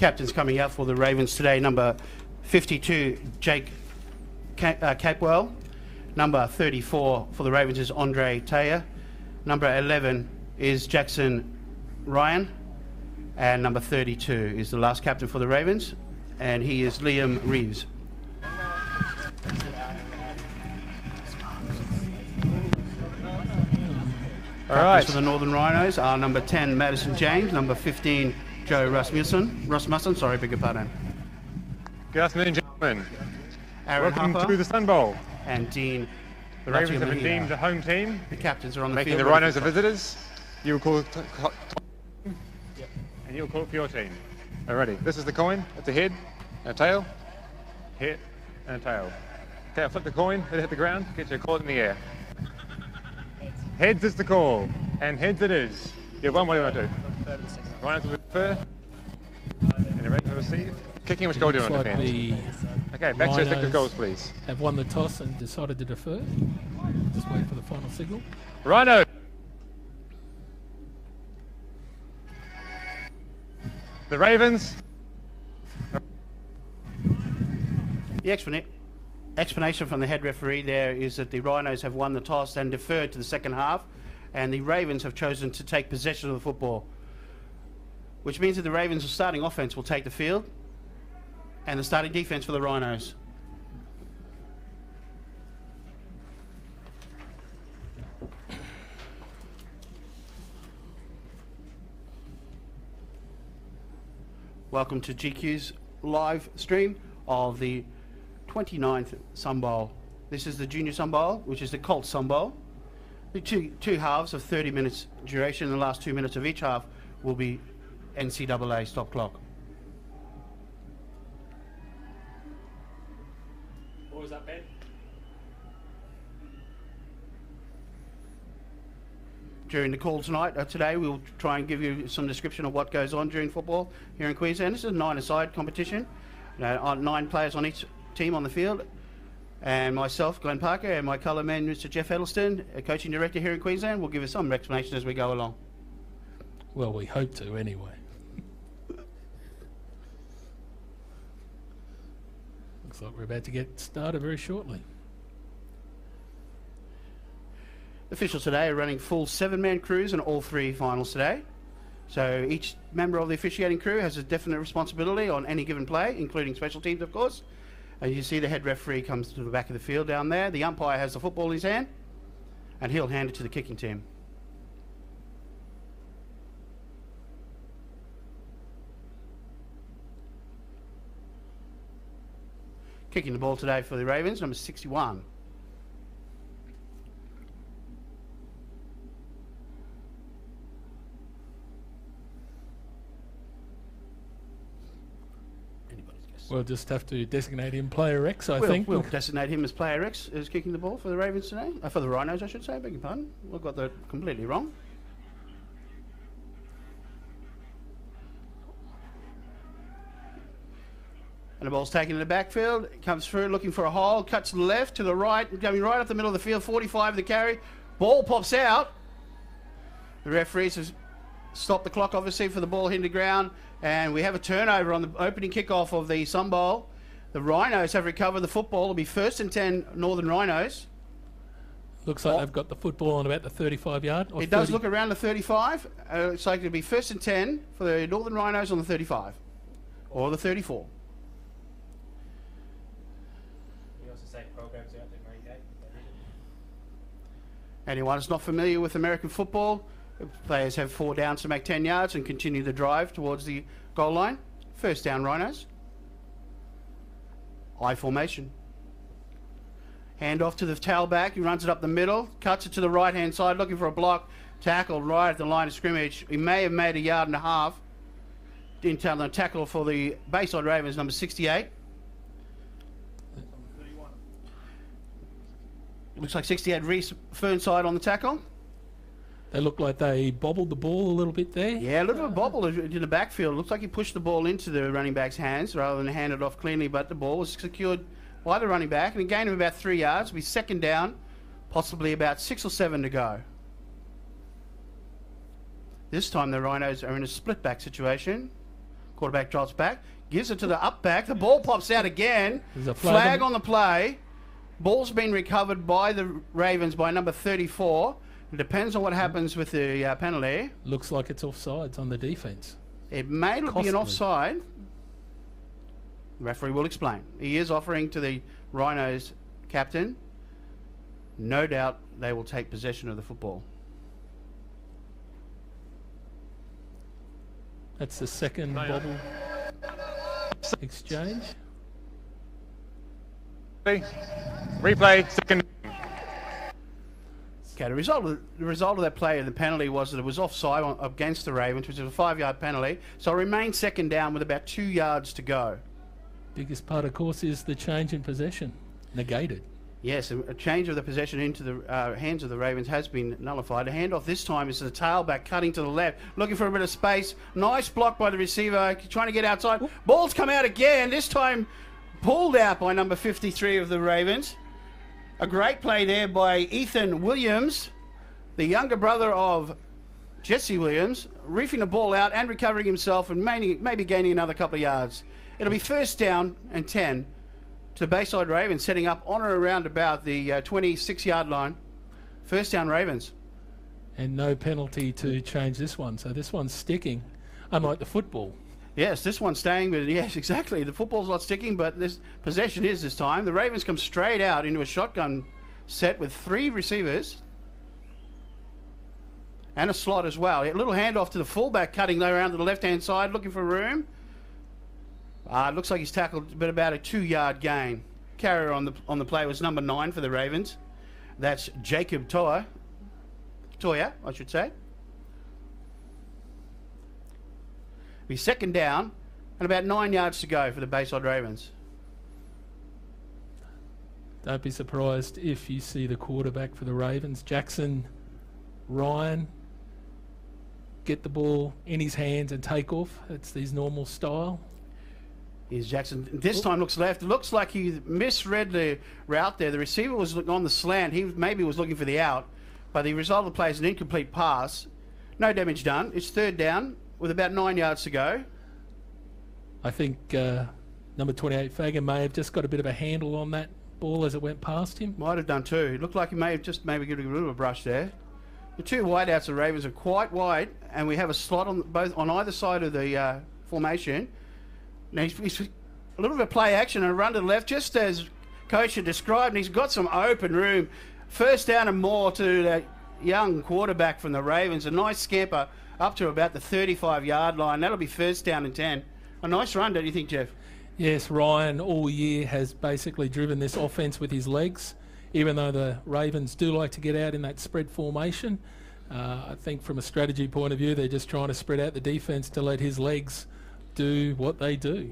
Captains coming out for the Ravens today, number 52, Jake Capewell. Number 34 for the Ravens is Andre Taya. Number 11 is Jackson Ryan. And number 32 is the last captain for the Ravens, and he is Liam Reeves. All right. For the Northern Rhinos are number 10, Madison James, number 15, Joe Rasmussen, sorry, beg your pardon. Good afternoon, gentlemen. Aaron Welcome Harper to the Sunbowl. and Dean. The Ravens have been deemed the home team, The captains are on the making field. the Rhinos the visitors. You will call and you'll call it for your team. Alrighty, this is the coin. It's a head and a tail. Head and a tail. Okay, I'll flip the coin, let it hit the ground, get you a call it in the air. Heads is the call, and heads it is. You have one, what do you want to do? Rhinos will defer, and the Ravens will receive. Kicking, which goal do you want to defend? Okay, back to respective Rhinos goals, please. have won the toss and decided to defer. Just wait for the final signal. Rhino! The Ravens. The explanation from the head referee there is that the Rhinos have won the toss and deferred to the second half, and the Ravens have chosen to take possession of the football, which means that the Ravens' starting offense will take the field and the starting defense for the Rhinos. Welcome to GQ's live stream of the 29th Sunbowl. This is the Junior Sunbowl, which is the Colts Sunbowl. The two halves of 30 minutes duration. The last 2 minutes of each half will be NCAA stop clock. What was that, Ben? During the call tonight, today, we'll try and give you some description of what goes on during football here in Queensland. This is a 9-a-side competition. 9 players on each team on the field. And myself, Glenn Parker, and my colour man, Mr. Jeff Edelston, a coaching director here in Queensland, will give us some explanation as we go along. Well, we hope to anyway. Looks like we're about to get started very shortly. Officials today are running full 7-man crews in all 3 finals today. So each member of the officiating crew has a definite responsibility on any given play, including special teams, of course. And you see the head referee comes to the back of the field down there. The umpire has the football in his hand, and he'll hand it to the kicking team. Kicking the ball today for the Ravens, number 61. We'll just have to designate him player X, I think. We'll designate him as player X, as kicking the ball for the Ravens today. For the Rhinos, I should say, beg your pardon. We've got that completely wrong. And the ball's taken in the backfield, comes through looking for a hole, cuts to the left, to the right, going right up the middle of the field, 45 the carry. Ball pops out. The referees have stopped the clock, obviously, for the ball hitting the ground. And we have a turnover on the opening kickoff of the Sunbowl. The Rhinos have recovered the football. It'll be 1st and 10 Northern Rhinos. Looks like they've got the football on about the 35-yard. It does look around the 35. It's like it'll be 1st and 10 for the Northern Rhinos on the 35. Or the 34. We also say programs out there, Mary Kate. Anyone who's not familiar with American football, players have 4 downs to make 10 yards and continue the drive towards the goal line. 1st down, Rhinos. I formation. Hand off to the tailback. He runs it up the middle, cuts it to the right-hand side, looking for a block. Tackle right at the line of scrimmage. He may have made a yard and a half. Didn't tell the tackle for the Bayside Ravens, number 68. Looks like 68 Reese Fernside on the tackle. They look like they bobbled the ball a little bit there. Yeah, a little bit of bobble in the backfield. Looks like he pushed the ball into the running back's hands rather than hand it off cleanly, but the ball was secured by the running back and a gain of about 3 yards. It'll be 2nd down, possibly about 6 or 7 to go. This time the Rhinos are in a split back situation. Quarterback drops back, gives it to the up back. The ball pops out again. There's a Flag on the play. Ball's been recovered by the Ravens by number 34. It depends on what happens with the penalty. Looks like it's offsides on the defence. It may be Costly. an offside. The referee will explain. He is offering to the Rhinos captain. No doubt they will take possession of the football. That's the second bobble exchange. Replay, second. Okay, the result of that play and the penalty was that it was offside against the Ravens, which is a 5-yard penalty. So it remains second down with about 2 yards to go. Biggest part, of course, is the change in possession. Negated. Yes, a change of the possession into the hands of the Ravens has been nullified. A handoff this time is the tailback cutting to the left, looking for a bit of space. Nice block by the receiver, trying to get outside. Ball's come out again, this time pulled out by number 53 of the Ravens. A great play there by Ethan Williams, the younger brother of Jesse Williams, reefing the ball out and recovering himself and maybe gaining another couple of yards. It'll be first down and 10 to the Bayside Ravens, setting up on or around about the 26-yard line. First down Ravens. And no penalty to change this one. So this one's sticking, unlike the football. Yes, this one's staying, but yes, exactly. The football's not sticking, but this possession is this time. The Ravens come straight out into a shotgun set with 3 receivers and a slot as well. A little handoff to the fullback, cutting around to the left-hand side, looking for room. It looks like he's tackled about a 2-yard gain. Carrier on the play was number 9 for the Ravens. That's Jacob Toya, I should say. Be second down and about 9 yards to go for the Bayside Ravens. Don't be surprised if you see the quarterback for the Ravens, Jackson Ryan, get the ball in his hands and take off. It's his normal style. Here's Jackson. This time looks left. Looks like he misread the route there. The receiver was on the slant. He maybe was looking for the out, but the result of the play is an incomplete pass. No damage done. It's third down with about 9 yards to go. I think number 28, Fagan, may have just got a bit of a handle on that ball as it went past him. Might have done too. It looked like he may have just given a little bit of a brush there. The 2 wideouts of the Ravens are quite wide, and we have a slot on either side of the formation. Now he's a little bit of play action and a run to the left, just as Coach had described, and he's got some open room. First down and more to the young quarterback from the Ravens. A nice scamper up to about the 35-yard line. That'll be first down and 10. A nice run, don't you think, Jeff? Yes, Ryan all year has basically driven this offense with his legs, even though the Ravens do like to get out in that spread formation. I think from a strategy point of view, they're just trying to spread out the defense to let his legs do what they do.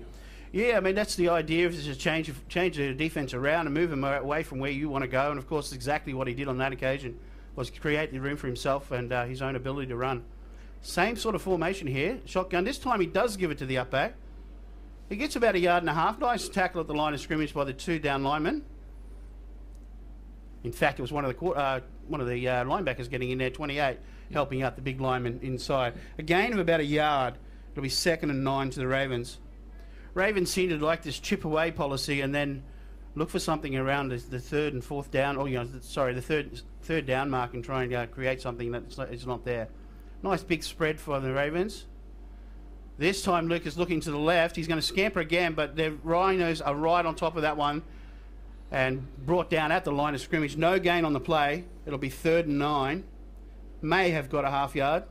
Yeah, I mean, that's the idea, is to change the defense around and move him away from where you want to go. And, of course, exactly what he did on that occasion was create the room for himself and his own ability to run. Same sort of formation here. Shotgun. This time he does give it to the up back. He gets about 1.5 yards. Nice tackle at the line of scrimmage by the 2 down linemen. In fact, it was one of the linebackers getting in there, 28, helping out the big lineman inside. A gain of about 1 yard. It'll be second and 9 to the Ravens. Ravens seem to like this chip away policy and then look for something around the third and fourth down, or the third down mark, and try and create something that's not there. Nice big spread for the Ravens. This time Luke is looking to the left. He's going to scamper again, but the Rhinos are right on top of that one and brought down at the line of scrimmage. No gain on the play. It'll be third and 9. May have got a half yard.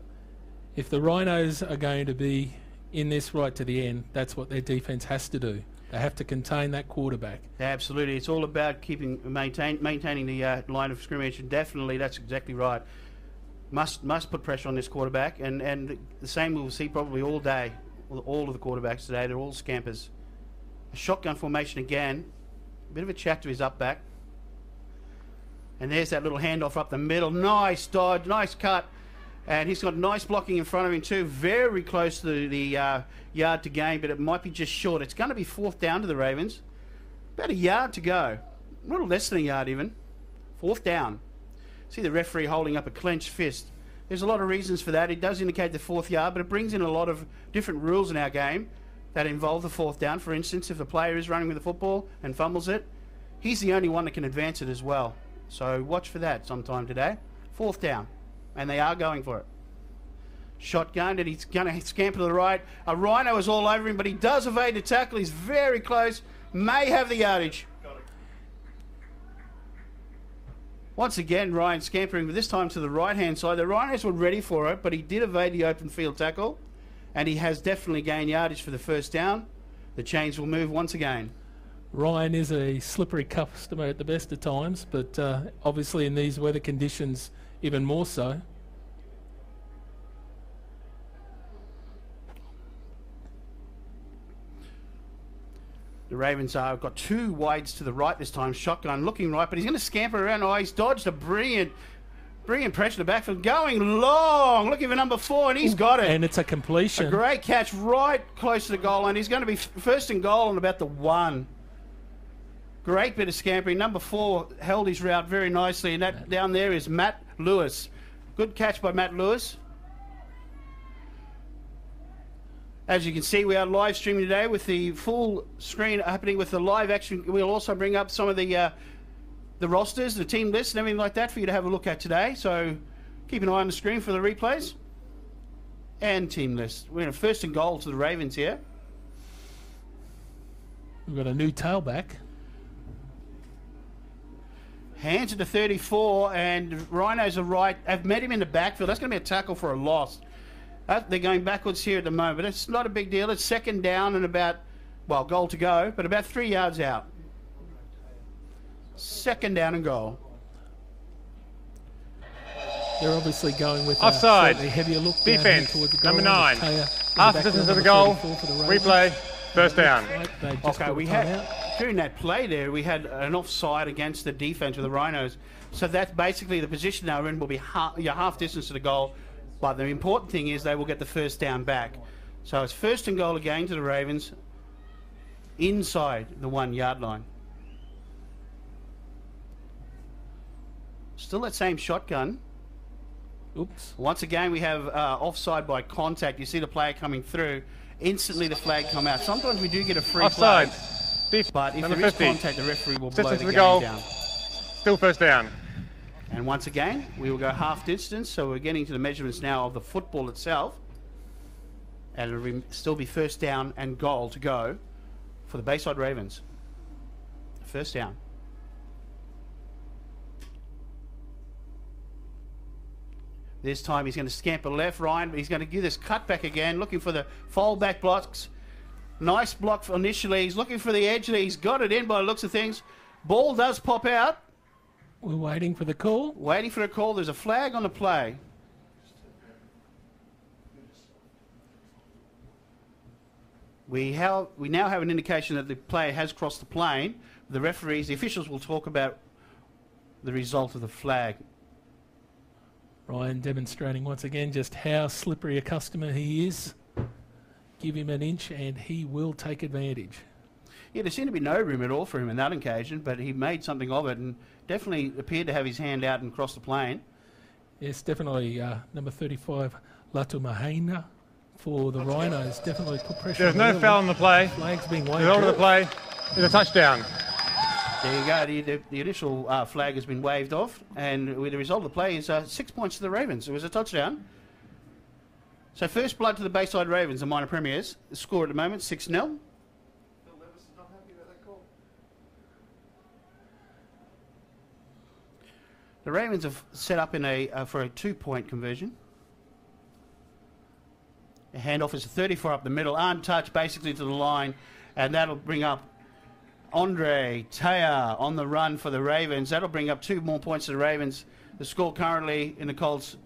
If the Rhinos are going to be in this right to the end, that's what their defense has to do. They have to contain that quarterback. Absolutely. It's all about maintaining the line of scrimmage, and definitely that's exactly right. Must put pressure on this quarterback, and the same we'll see probably all day. All of the quarterbacks today, they're all scampers. A shotgun formation again. A bit of a chat to his up back. And there's that little handoff up the middle. Nice dodge, nice cut. And he's got nice blocking in front of him too. Very close to the yard to gain, but it might be just short. It's going to be fourth down to the Ravens. About 1 yard to go. A little less than 1 yard even. Fourth down. See the referee holding up a clenched fist. There's a lot of reasons for that. It does indicate the 4th yard, but it brings in a lot of different rules in our game. that involve the fourth down. For instance, if a player is running with the football and fumbles it, he's the only one that can advance it as well. So watch for that sometime today. Fourth down. And they are going for it. Shotgun, and he's going to scamper to the right. A Rhino is all over him, but he does evade the tackle. He's very close. May have the yardage. Once again, Ryan scampering, but this time to the right-hand side. The Rhinos were ready for it, but he did evade the open field tackle, and he has definitely gained yardage for the first down. The chains will move once again. Ryan is a slippery customer at the best of times, but obviously in these weather conditions, even more so. The Ravens have got two wides to the right this time. Shotgun looking right, but he's going to scamper around. Oh, he's dodged a brilliant pressure to the backfield. Going long, looking for number 4, and he's got it. And it's a completion. A great catch right close to the goal line. He's going to be first and goal on about the 1. Great bit of scampering. Number 4 held his route very nicely, and that down there is Matt Lewis. Good catch by Matt Lewis. As you can see, we are live streaming today with the full screen happening with the live action. We'll also bring up some of the rosters, the team lists and everything like that for you to have a look at today. So keep an eye on the screen for the replays and team lists. We're in a first and goal to the Ravens here. We've got a new tailback. Hands it to 34, and Rhinos are right. Have met him in the backfield. That's going to be a tackle for a loss. They're going backwards here at the moment, but it's not a big deal. It's second down and about, well, goal to go, but about 3 yards out. Second down and goal. They're obviously going with offside. A heavier look defense. Down the goal Number 9. Half the distance to the goal. Replay. First down. Okay, we had during that play there, we had an offside against the defense of the Rhinos. So that's basically the position they're in will be half distance to the goal. But the important thing is they will get the first down back. So it's first and goal again to the Ravens inside the 1 yard line. Still that same shotgun. Oops. Once again, we have offside by contact. You see the player coming through. Instantly the flag come out. Sometimes we do get a free offside. Flag. But if there is contact, the referee will blow the game goal. Down. Still first down. And once again, we will go half distance, so we're getting to the measurements now of the football itself. And it will still be first down and goal to go for the Bayside Ravens. First down. This time he's going to scamper left, Ryan, but he's going to give this cutback again, looking for the fold back blocks. Nice block initially. He's looking for the edge. He's got it in by the looks of things. Ball does pop out. We're waiting for the call. Waiting for a call. There's a flag on the play. We now have an indication that the player has crossed the plane. The referees, the officials will talk about the result of the flag. Ryan demonstrating once again just how slippery a customer he is. Give him an inch and he will take advantage. Yeah, there seemed to be no room at all for him on that occasion, but he made something of it and definitely appeared to have his hand out and cross the plane. Yes, definitely number 35, Latumahina for the Rhinos. Definitely put pressure. There's no foul on the play. Flag's being waved. The result of the play is a touchdown. There you go. The initial flag has been waved off, and with the result of the play is 6 points to the Ravens. It was a touchdown. So first blood to the Bayside Ravens, the minor premiers. The score at the moment, 6-0. The Ravens have set up in for a 2-point conversion. A handoff is a 34 up the middle, untouched basically to the line, and that'll bring up Andre Taya on the run for the Ravens. That'll bring up 2 more points to the Ravens. The score currently in the Colts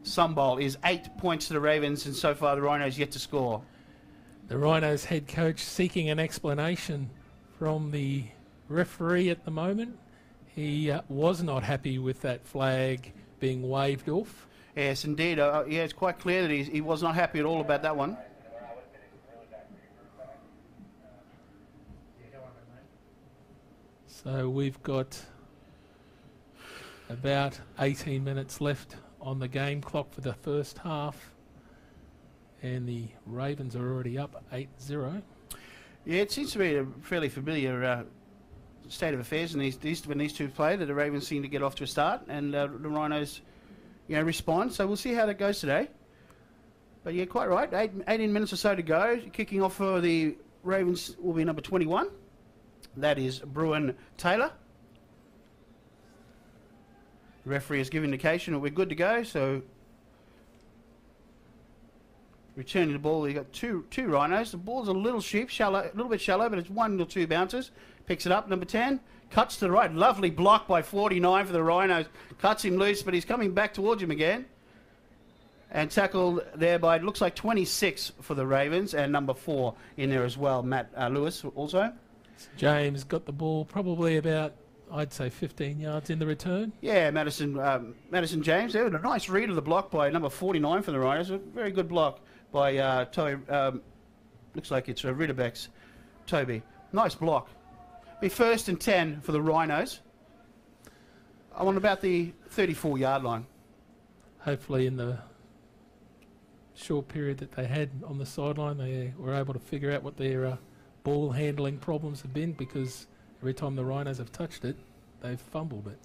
Sunbowl is 8 points to the Ravens, and so far the Rhinos yet to score. The Rhinos head coach seeking an explanation from the referee at the moment. He was not happy with that flag being waved off. Yes, indeed. Yeah, it's quite clear that he was not happy at all about that one. So we've got about 18 minutes left on the game clock for the first half. and the Ravens are already up 8-0. Yeah, it seems to be a fairly familiar state of affairs in when these two play, that the Ravens seem to get off to a start and the Rhinos, respond. So we'll see how that goes today. But yeah, quite right. 18 minutes or so to go. Kicking off for the Ravens will be number 21. That is Bruin Taylor. The referee has given indication that we're good to go. So returning the ball, you got two Rhinos. The ball's a little bit shallow, but it's 1 or 2 bounces. Picks it up, number 10. Cuts to the right. Lovely block by 49 for the Rhinos. Cuts him loose, but he's coming back towards him again. And tackled there by, it looks like 26 for the Ravens, and number 4 in there as well, Matt Lewis also. James got the ball probably about, I'd say, 15 yards in the return. Yeah, Madison James there with a nice read of the block by number 49 for the Rhinos. A very good block by looks like it's Ridderbeck's Toby. Nice block. Be 1st and 10 for the Rhinos. I'm on about the 34-yard line. Hopefully in the short period that they had on the sideline, they were able to figure out what their ball handling problems have been, because every time the Rhinos have touched it, they've fumbled it.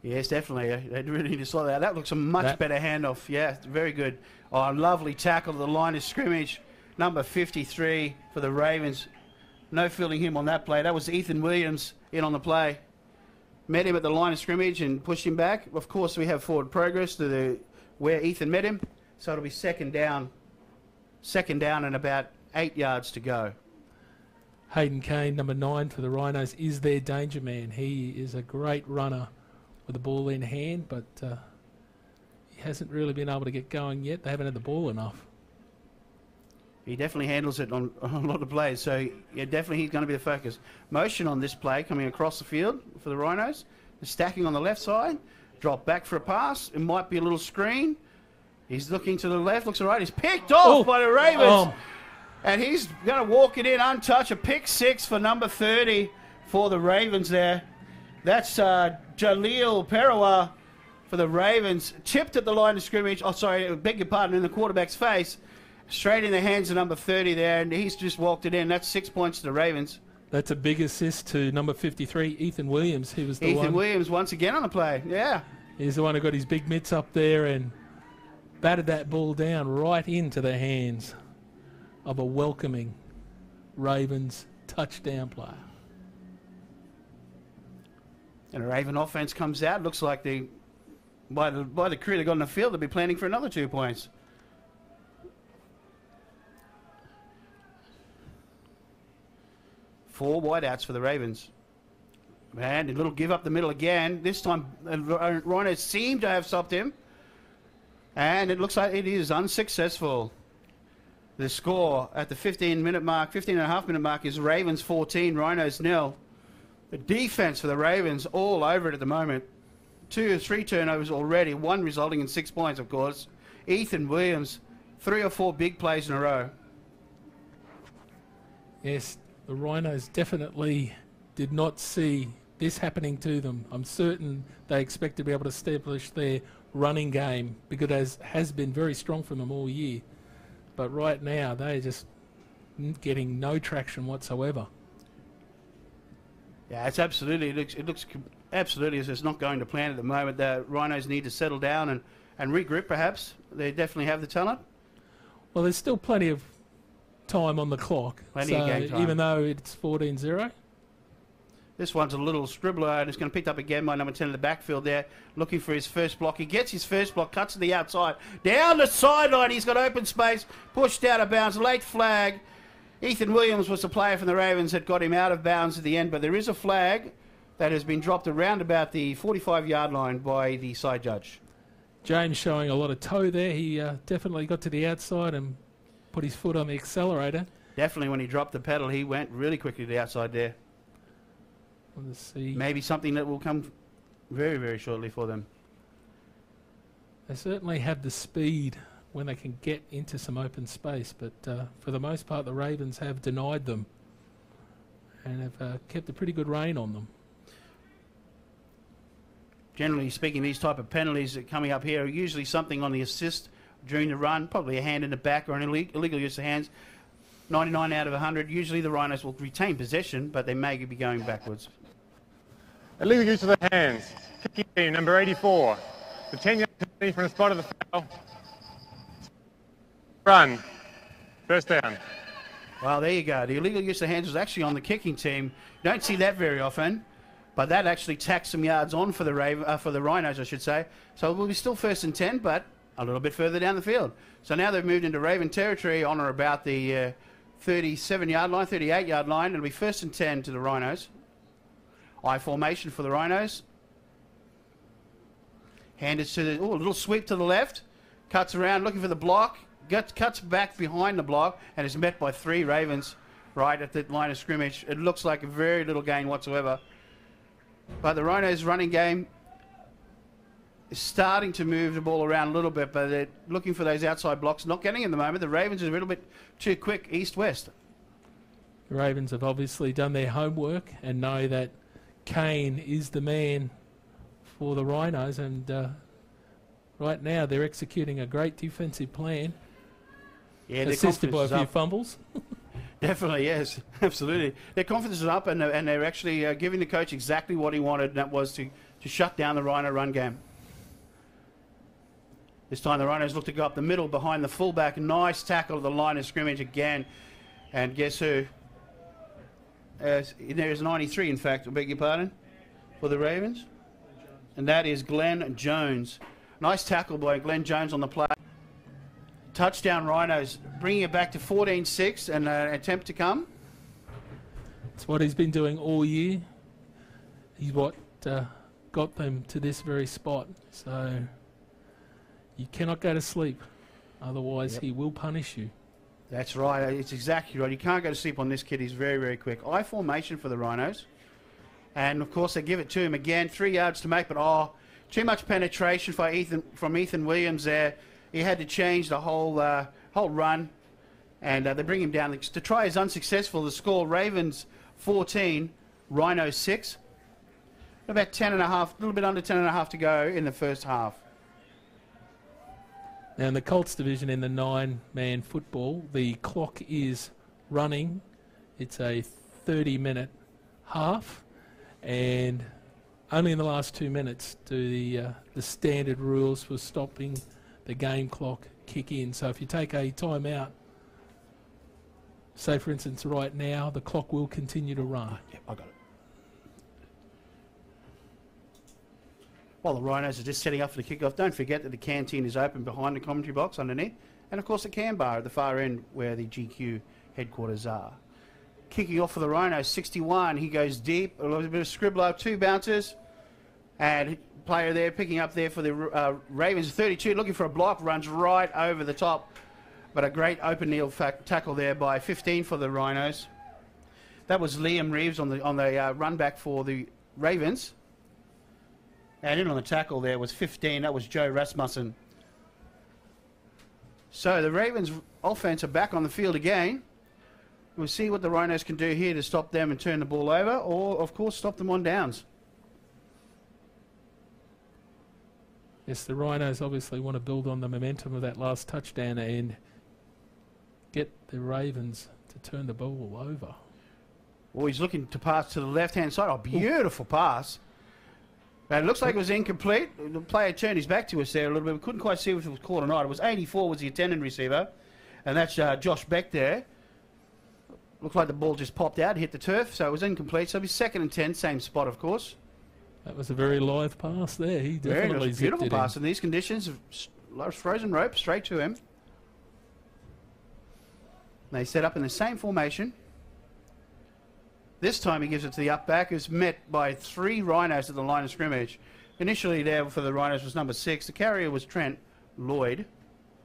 Yes, definitely. They really need to slow that. That looks a much better handoff. Yeah, very good. Oh, lovely tackle to the line of scrimmage. Number 53 for the Ravens. No fielding him on that play. That was Ethan Williams in on the play. Met him at the line of scrimmage and pushed him back. Of course, we have forward progress to where Ethan met him. So it'll be second down and about 8 yards to go. Hayden Kane, number 9 for the Rhinos, is their danger man. He is a great runner with the ball in hand, but he hasn't really been able to get going yet. They haven't had the ball enough. He definitely handles it on a lot of plays, so yeah, definitely he's going to be the focus. Motion on this play coming across the field for the Rhinos. They're stacking on the left side. Drop back for a pass. It might be a little screen. He's looking to the left. Looks all right. He's picked off by the Ravens. And he's going to walk it in untouched. A pick 6 for number 30 for the Ravens there. That's Jaleel Perewa for the Ravens. Tipped at the line of scrimmage. Oh, sorry, beg your pardon, in the quarterback's face. Straight in the hands of number 30 there, and he's just walked it in. That's 6 points to the Ravens. That's a big assist to number 53, Ethan Williams. He was the Ethan Williams once again on the play, yeah. He's the one who got his big mitts up there and batted that ball down right into the hands of a welcoming Ravens touchdown player. And a Raven offense comes out. Looks like by the crew they got on the field, they'll be planning for another 2 points. Four wideouts for the Ravens. And a little give up the middle again. This time, Rhinos seem to have stopped him. And it looks like it is unsuccessful. The score at the 15-minute mark, 15.5-minute mark is Ravens 14, Rhinos 0. The defense for the Ravens all over it at the moment. 2 or 3 turnovers already, 1 resulting in 6 points, of course. Ethan Williams, 3 or 4 big plays in a row. Yes, the Rhinos definitely did not see this happening to them. I'm certain they expect to be able to establish their running game, because it has been very strong from them all year. But right now, they're just getting no traction whatsoever. Yeah, it's absolutely, it looks absolutely as it's not going to plan at the moment. The Rhinos need to settle down and regroup, perhaps. They definitely have the talent. Well, there's still plenty of time on the clock. Plenty of game time. Even though it's 14-0. This one's a little scribbler, and it's going to pick up again by number 10 in the backfield there, looking for his first block. He gets his first block, cuts to the outside. Down the sideline, he's got open space, pushed out of bounds, late flag. Ethan Williams was the player from the Ravens that got him out of bounds at the end, but there is a flag that has been dropped around about the 45-yard line by the side judge. James showing a lot of toe there. He definitely got to the outside and put his foot on the accelerator. Definitely when he dropped the pedal, he went really quickly to the outside there. Let's see. Maybe something that will come very, very shortly for them. They certainly have the speed when they can get into some open space, but for the most part, the Ravens have denied them and have kept a pretty good rein on them. Generally speaking, these type of penalties that are coming up here are usually something on the assist during the run, probably a hand in the back or an illegal use of hands. 99 out of 100. Usually the Rhinos will retain possession, but they may be going backwards. Illegal use of the hands. Kicking team, number 84. The 10-yard penalty from the spot of the foul. Run. First down. Well, there you go. The illegal use of hands was actually on the kicking team. You don't see that very often, but that actually tacked some yards on for the Rhinos, I should say. So it will be still 1st and 10, but a little bit further down the field. So now they've moved into Raven territory on or about the 37-yard line, 38-yard line. It'll be 1st and 10 to the Rhinos. I formation for the Rhinos. Handed to the, a little sweep to the left. Cuts around looking for the block. Cuts back behind the block and is met by 3 Ravens right at the line of scrimmage. It looks like a very little gain whatsoever. But the Rhinos' running game is starting to move the ball around a little bit, but they're looking for those outside blocks. Not getting at the moment. The Ravens are a little bit too quick east-west. The Ravens have obviously done their homework and know that Kane is the man for the Rhinos, and right now they're executing a great defensive plan. Yeah, assisted by a few fumbles. Definitely, yes, absolutely. Their confidence is up, and they're actually giving the coach exactly what he wanted, and that was to shut down the Rhino run game. This time the Rhinos look to go up the middle behind the fullback. Nice tackle at the line of scrimmage again. And guess who? There's 93, in fact, I beg your pardon, for the Ravens. And that is Glenn Jones. Nice tackle by Glenn Jones on the play. Touchdown Rhinos, bringing it back to 14-6 and an attempt to come. It's what he's been doing all year. He's what got them to this very spot. So you cannot go to sleep, otherwise he will punish you. That's right. It's exactly right. You can't go to sleep on this kid. He's very, very quick. I formation for the Rhinos. And, of course, they give it to him again. 3 yards to make, but, too much penetration from Ethan Williams there. He had to change the whole run. And they bring him down. The try is unsuccessful. The score, Ravens 14, Rhinos 6. About 10.5, a little bit under 10.5 to go in the first half. Now in the Colts division in the 9-man football, the clock is running. It's a 30-minute half, and only in the last 2 minutes do the standard rules for stopping the game clock kick in. So if you take a timeout, say for instance right now, the clock will continue to run. Yep, I got it. While the Rhinos are just setting up for the kickoff, don't forget that the canteen is open behind the commentary box underneath, and of course the can bar at the far end where the GQ headquarters are. Kicking off for the Rhinos, 61, he goes deep, a little bit of scribbler, 2 bounces, and player there picking up there for the Ravens, 32, looking for a block, runs right over the top, but a great open kneel tackle there by 15 for the Rhinos. That was Liam Reeves on the run back for the Ravens. And in on the tackle there was 15. That was Joe Rasmussen. So the Ravens offense are back on the field again. We'll see what the Rhinos can do here to stop them and turn the ball over, or of course stop them on downs. Yes, the Rhinos obviously want to build on the momentum of that last touchdown and get the Ravens to turn the ball over. Well, he's looking to pass to the left-hand side. Oh, beautiful pass. But it looks like it was incomplete. The player turned his back to us there a little bit. We couldn't quite see if it was caught or not. It was 84 was the attendant receiver. And that's Josh Beck there. Looked like the ball just popped out, hit the turf, so it was incomplete. So it'll be 2nd and 10, same spot, of course. That was a very live pass there. He definitely zipped beautiful it pass in. in these conditions. Frozen rope straight to him. They set up in the same formation. This time he gives it to the up back, who's met by 3 Rhinos at the line of scrimmage. Initially there for the Rhinos was number 6. The carrier was Trent Lord,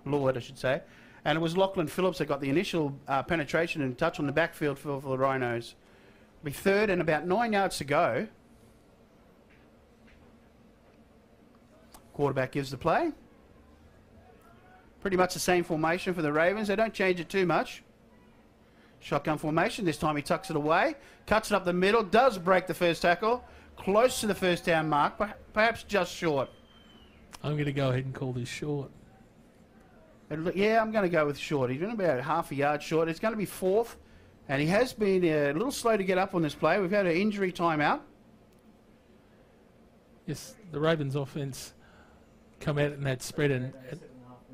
I should say. And it was Lachlan Phillips that got the initial penetration and touch on the backfield for the Rhinos. It'll be 3rd and about 9 yards to go. Quarterback gives the play. Pretty much the same formation for the Ravens. They don't change it too much. Shotgun formation. This time he tucks it away. Cuts it up the middle. Does break the first tackle. Close to the first down mark. Perhaps just short. I'm going to go ahead and call this short. Yeah, I'm going to go with short. He's been about half a yard short. It's going to be fourth, and he has been a little slow to get up on this play. We've had an injury timeout. Yes, the Ravens offense come out in that spread and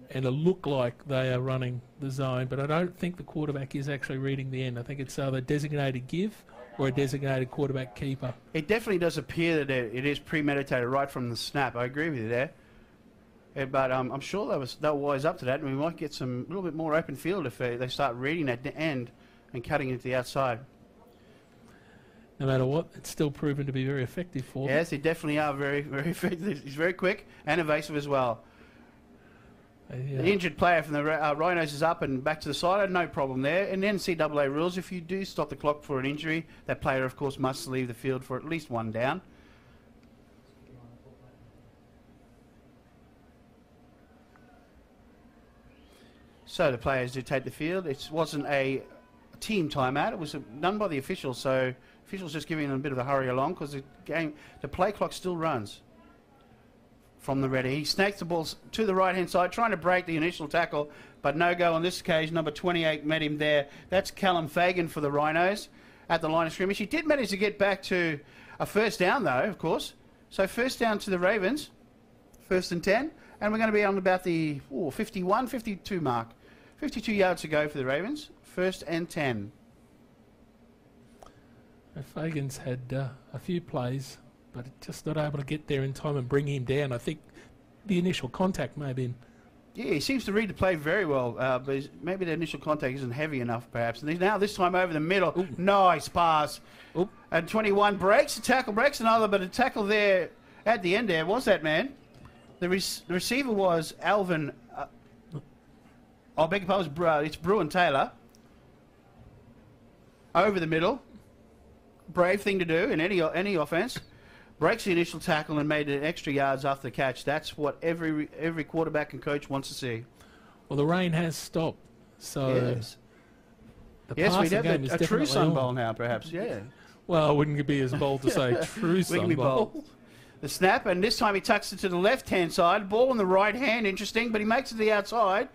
it look like they are running the zone, but I don't think the quarterback is actually reading the end. I think it's either designated give or a designated quarterback keeper. It definitely does appear that it is premeditated right from the snap. I agree with you there. But I'm sure they'll wise up to that, and we might get some little bit more open field if they start reading at the end and cutting into the outside. No matter what, it's still proven to be very effective for them. Yes, they definitely are very, very effective. He's very quick and evasive as well. The injured player from the Rhinos is up and back to the side. No problem there. And the NCAA rules, if you do stop the clock for an injury, that player, of course, must leave the field for at least one down. So the players do take the field. It wasn't a team timeout. It was done by the officials. So officials just giving them a bit of a hurry along because the play clock still runs. From the ready. He snakes the ball to the right-hand side, trying to break the initial tackle, but no go on this occasion. Number 28 met him there. That's Callum Fagan for the Rhinos at the line of scrimmage. He did manage to get back to a first down, though, of course. So first down to the Ravens, 1st and 10, and we're going to be on about the 51, 52 mark. 52 yards to go for the Ravens, 1st and 10. Fagan's had a few plays, but just not able to get there in time and bring him down. I think the initial contact may have been... Yeah, he seems to read the play very well, but maybe the initial contact isn't heavy enough, perhaps. And now this time over the middle. Ooh. Nice pass. Ooh. And 21 breaks the tackle, breaks another, but a tackle there at the end there. Was that man? The receiver was Alvin... I beg your pardon, it's Bruin Taylor. Over the middle. Brave thing to do in any offense. Breaks the initial tackle and made it extra yards after the catch. That's what every quarterback and coach wants to see. Well, the rain has stopped, so yes, we have a true Sunbowl now, perhaps. Yeah. Well, I wouldn't be as bold to say true Sunbowl. The snap, and this time he tucks it to the left-hand side. Ball in the right hand, interesting, but he makes it to the outside.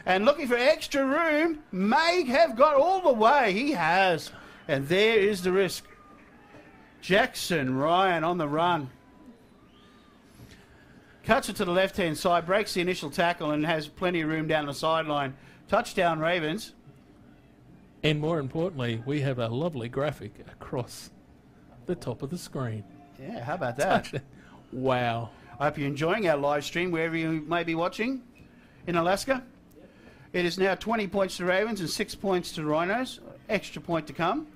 And looking for extra room, may have got all the way. He has. And there is the risk. Jackson Ryan on the run. Cuts it to the left-hand side, breaks the initial tackle, and has plenty of room down the sideline. Touchdown, Ravens. And more importantly, we have a lovely graphic across the top of the screen. Yeah, how about that? Wow. I hope you're enjoying our live stream wherever you may be watching in Alaska. Yep. It is now 20 points to Ravens and 6 points to Rhinos. Extra point to come.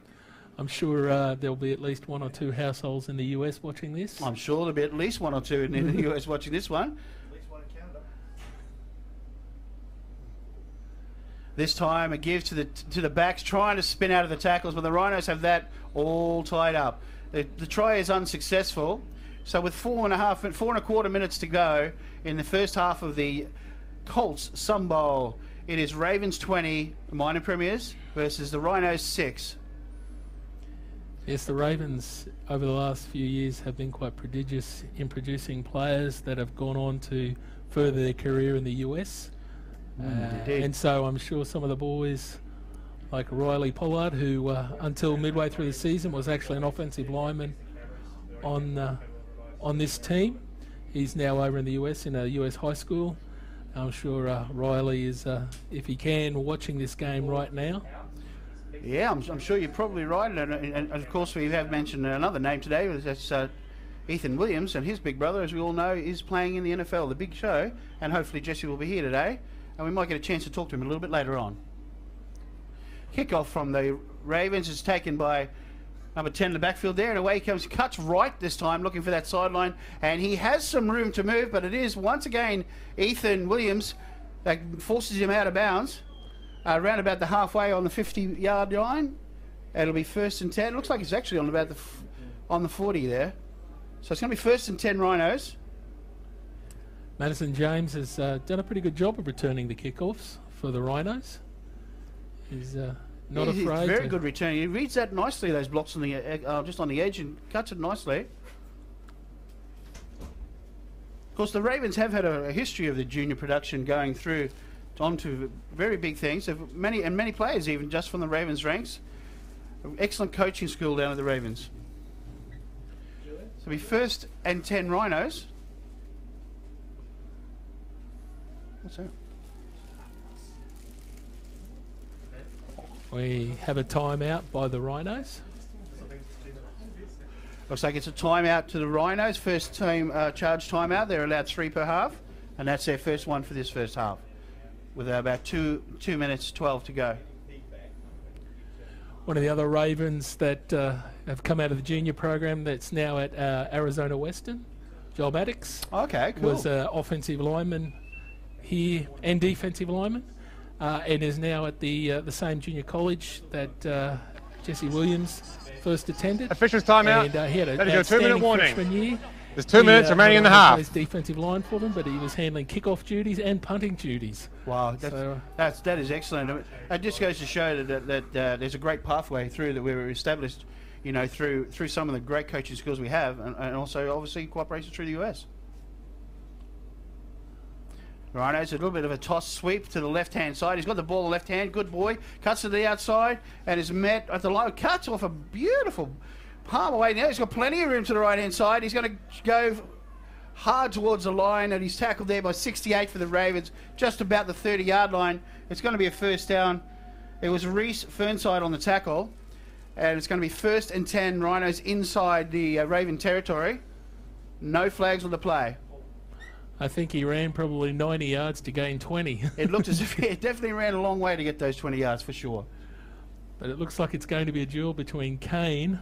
I'm sure there'll be at least 1 or 2 households in the US watching this. I'm sure there'll be at least 1 or 2 in the US watching this one. At least 1 in Canada. This time a give to the backs, trying to spin out of the tackles, but the Rhinos have that all tied up. The try is unsuccessful. So with 4.25 minutes to go in the first half of the Colts Sunbowl, it is Ravens 20, minor premiers, versus the Rhinos 6. Yes, the Ravens over the last few years have been quite prodigious in producing players that have gone on to further their career in the US. And so I'm sure some of the boys like Riley Pollard, who until midway through the season was actually an offensive lineman on this team. He's now over in the US in a US high school. I'm sure Riley is, if he can, watching this game right now. Yeah, I'm sure you're probably right. And of course, we have mentioned another name today. That's Ethan Williams, and his big brother, as we all know, is playing in the NFL, the big show. And hopefully Jesse will be here today, and we might get a chance to talk to him a little bit later on. Kickoff from the Ravens is taken by number 10 in the backfield there, and away he comes. Cuts right this time, looking for that sideline, and he has some room to move, but it is once again Ethan Williams that forces him out of bounds. Around about the halfway on the 50-yard line. It'll be 1st and 10. It looks like it's actually on about on the 40 there. So it's going to be 1st and 10 Rhinos. Madison James has done a pretty good job of returning the kickoffs for the Rhinos. He's not afraid. Very good return. He reads that nicely, those blocks on the just on the edge, and cuts it nicely. Of course, the Ravens have had a history of the junior production going through on to very big things. Many players even just from the Ravens ranks. Excellent coaching school down at the Ravens. So we 1st and 10 Rhinos. What's that? We have a timeout by the Rhinos. Looks like it's a timeout to the Rhinos. First team charge timeout. They're allowed 3 per half, and that's their first one for this first half, with about 2 minutes 12 to go. One of the other Ravens that have come out of the junior program that's now at Arizona Western, Joel Maddox. Okay, cool. Was offensive lineman here and defensive lineman, and is now at the same junior college that Jesse Williams first attended. Officials timeout. And he had That is your 2-minute warning. freshman year. There's 2 minutes remaining in the half. Plays defensive line for them, but he was handling kickoff duties and punting duties. Wow, that is excellent. I mean, it just goes to show that there's a great pathway through that we've established, you know, through some of the great coaching skills we have, and also obviously cooperation through the US. Rhinos, a little bit of a toss sweep to the left-hand side. He's got the ball left hand. Good boy. Cuts to the outside and is met at the line. Cuts off a beautiful palm away now. He's got plenty of room to the right-hand side. He's going to go hard towards the line, and he's tackled there by 68 for the Ravens, just about the 30-yard line. It's going to be a first down. It was Reese Fernside on the tackle, and it's going to be 1st and 10 Rhinos inside the Raven territory. No flags on the play. I think he ran probably 90 yards to gain 20. It looked as if he definitely ran a long way to get those 20 yards for sure. But it looks like it's going to be a duel between Kane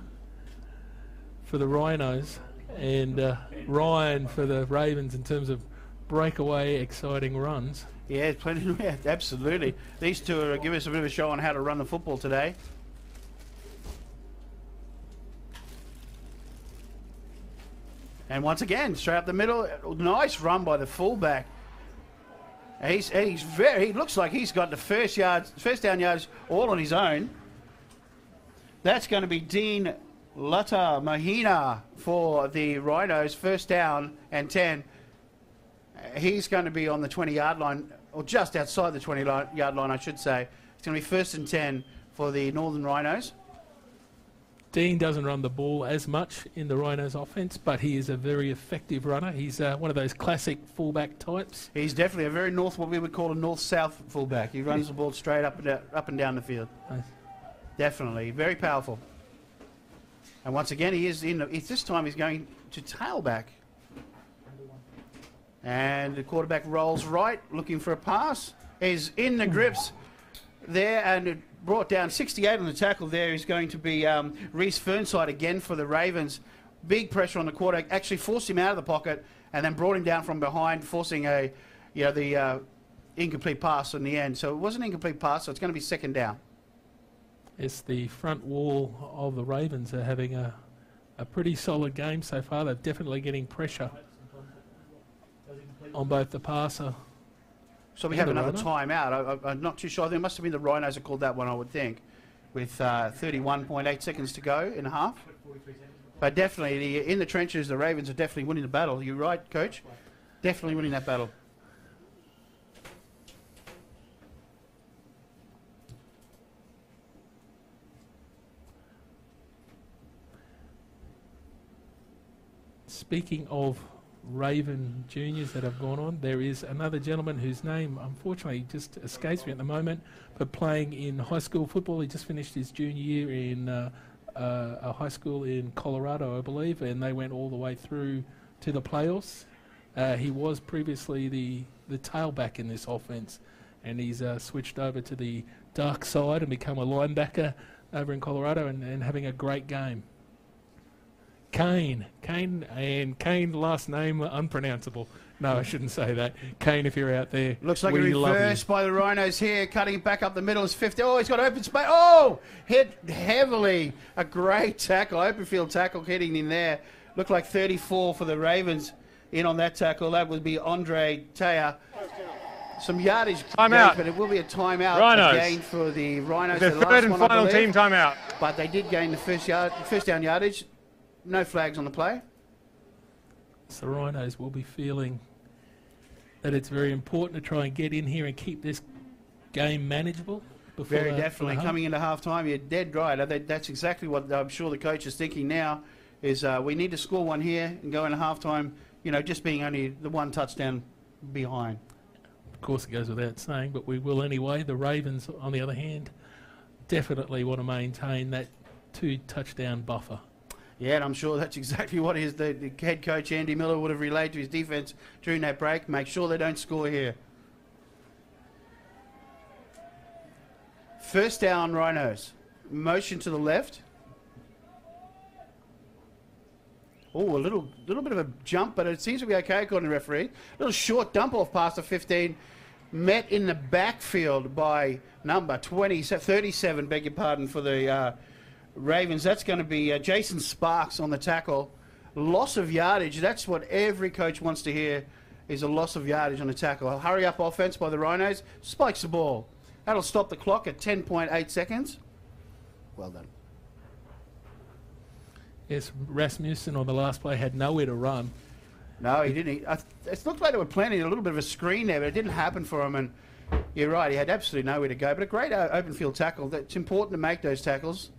for the Rhinos and Ryan for the Ravens in terms of breakaway, exciting runs. Yeah, plenty. Yeah, absolutely. These two are give us a bit of a show on how to run the football today. And once again, straight up the middle, nice run by the fullback. He looks like he's got the first down yards all on his own. That's going to be Dean Lutta Mahina for the Rhinos, 1st down and 10. He's going to be on the 20-yard line, or just outside the 20-yard line, I should say. It's going to be 1st and 10 for the Northern Rhinos. Dean doesn't run the ball as much in the Rhinos offense, but he is a very effective runner. He's one of those classic fullback types. He's definitely a very what we would call a north-south fullback. He runs the ball straight up and down the field. Nice. Definitely. Very powerful. And once again, he is this time he's going to tailback. And the quarterback rolls right, looking for a pass. He's in the grips there, and it brought down 68 on the tackle there. Is going to be Reese Fernside again for the Ravens. Big pressure on the quarterback. Actually forced him out of the pocket and then brought him down from behind, forcing the incomplete pass in the end. So it was an incomplete pass, so it's going to be 2nd down. It's the front wall of the Ravens are having a pretty solid game so far. They're definitely getting pressure on both the passer. So we have another timeout. I'm not too sure. I think it must have been the Rhinos that called that one, I would think, with 31.8 seconds to go in a half. But definitely, in the trenches, the Ravens are definitely winning the battle. You're right, Coach. Definitely winning that battle. Speaking of Raven juniors that have gone on, there is another gentleman whose name unfortunately just escapes me at the moment, but playing in high school football. He just finished his junior year in a high school in Colorado, I believe, and they went all the way through to the playoffs. He was previously the tailback in this offense, and he's switched over to the dark side and become a linebacker over in Colorado and having a great game. Kane, last name unpronounceable. No, I shouldn't say that. Kane, if you're out there, looks like a reverse by the Rhinos here, cutting it back up the middle is 50. Oh, he's got open space. Oh, hit heavily. A great tackle, open field tackle hitting in there. Looked like 34 for the Ravens in on that tackle. That would be Andre Taya. Some yardage, timeout, but it will be a timeout again for the Rhinos. The 3rd and final team timeout. But they did gain the first down yardage. No flags on the play. So the Rhinos will be feeling that it's very important to try and get in here and keep this game manageable. Very definitely. Coming into half-time, you're dead right. That's exactly what I'm sure the coach is thinking now, is we need to score one here and go into half-time, you know, just being only the one touchdown behind. Of course, it goes without saying, but we will anyway. The Ravens, on the other hand, definitely want to maintain that 2-touchdown buffer. Yeah, and I'm sure that's exactly what the head coach, Andy Miller, would have relayed to his defence during that break. Make sure they don't score here. First down, Rhinos. Motion to the left. Oh, a little bit of a jump, but it seems to be okay according to the referee. A little short dump off past the 15. Met in the backfield by number 37, beg your pardon, for the Ravens. That's going to be Jason Sparks on the tackle. Loss of yardage. That's what every coach wants to hear, is a loss of yardage on the tackle. A hurry up offense by the Rhinos. Spikes the ball. That'll stop the clock at 10.8 seconds. Well done. Yes, Rasmussen on the last play had nowhere to run. No, he didn't. It looked like they were planning a little bit of a screen there, but it didn't happen for him. And you're right, he had absolutely nowhere to go. But a great open field tackle. It's important to make those tackles.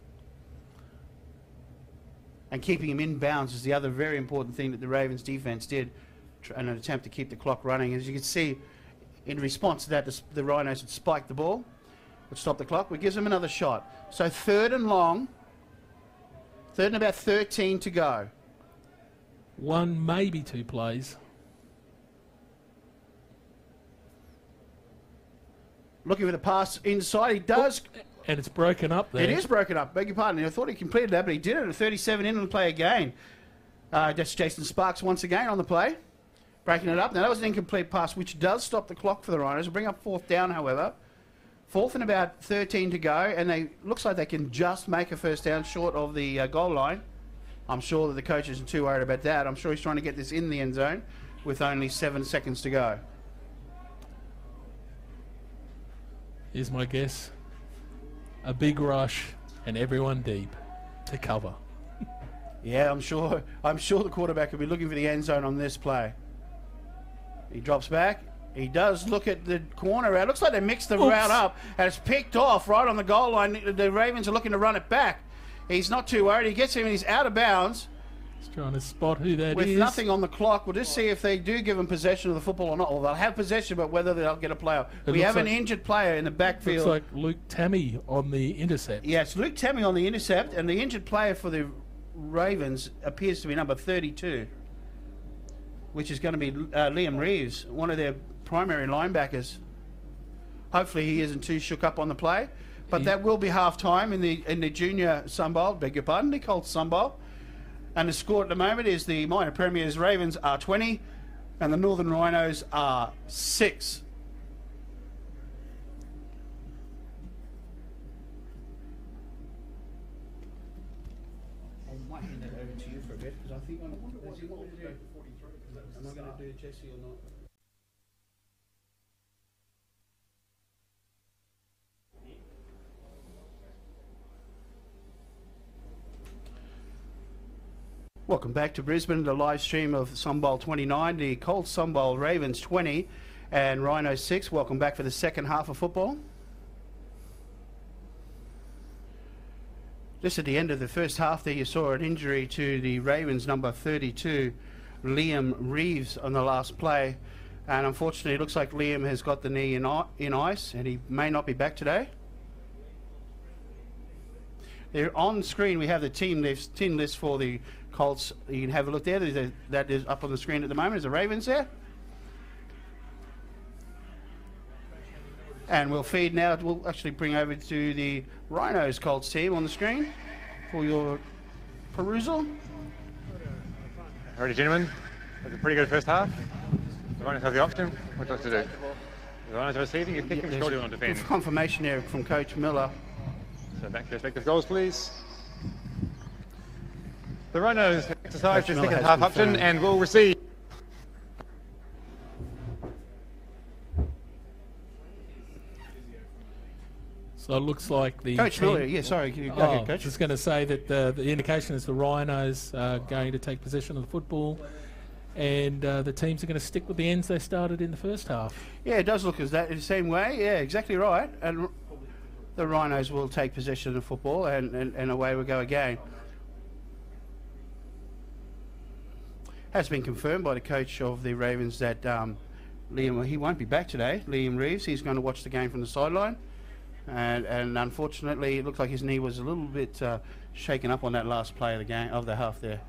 And keeping him in bounds is the other very important thing that the Ravens defense did in an attempt to keep the clock running. As you can see, in response to that, the Rhinos had spiked the ball, would stop the clock, which gives them another shot. So third and long, third and about 13 to go. One, maybe two plays. Looking for the pass inside, he does. And it's broken up there. It is broken up, beg your pardon. I thought he completed that, but he did it at 37 in on the play again. That's Jason Sparks once again on the play. Breaking it up. Now, that was an incomplete pass, which does stop the clock for the Rhinos. It'll bring up fourth down, however. Fourth and about 13 to go, and looks like they can just make a first down short of the goal line. I'm sure that the coach isn't too worried about that. I'm sure he's trying to get this in the end zone with only 7 seconds to go. Here's my guess. A big rush and everyone deep to cover. Yeah, I'm sure the quarterback will be looking for the end zone on this play. He drops back. He does look at the corner route. Looks like they mixed the route up, and it's picked off right on the goal line. The Ravens are looking to run it back. He's not too worried. He gets him, and he's out of bounds. He's trying to spot who that is. With nothing on the clock. We'll just see if they do give him possession of the football or not. Well, they'll have possession, but whether they'll get a player. We have an injured player in the backfield. Looks like Luke Tammy on the intercept. Yes, Luke Tammy on the intercept, and the injured player for the Ravens appears to be number 32, which is going to be Liam Reeves, one of their primary linebackers. Hopefully he isn't too shook up on the play, but that will be half-time in the junior Sunbowl, beg your pardon, the Colts Sunbowl. And the score at the moment is the minor premiers Ravens are 20 and the Northern Rhinos are 6. I might hand that over to you for a bit, because I think am I going to do Jesse or not? Welcome back to Brisbane, the live stream of Sunbowl 29, the Colts Sunbowl Ravens 20 and Rhinos 6. Welcome back for the second half of football. Just at the end of the first half there, you saw an injury to the Ravens number 32, Liam Reeves, on the last play. And unfortunately, it looks like Liam has got the knee in ice, and he may not be back today. There on screen, we have the team list for the Colts. You can have a look there. That is up on the screen at the moment. There's the Ravens there. And we'll feed now. We'll actually bring over to the Rhinos Colts team on the screen for your perusal. Alrighty, gentlemen. That's a pretty good first half. The Rhinos have the option. What do you like to do? The Rhinos are receiving. You're kicking the goal on defense. Confirmation there from Coach Miller. So back to respective goals, please. The Rhinos exercise their second half option and will receive. So it looks like the Coach Miller, yeah, sorry, go ahead, Coach. I was going to say that the indication is the Rhinos are going to take possession of the football, and the teams are going to stick with the ends they started in the first half. Yeah, it does look as that the same way. Yeah, exactly right. And the Rhinos will take possession of the football, and away we go again. Has been confirmed by the coach of the Ravens that Liam, he won't be back today. Liam Reeves, he's going to watch the game from the sideline, and unfortunately, it looked like his knee was a little bit shaken up on that last play of the game of the half there.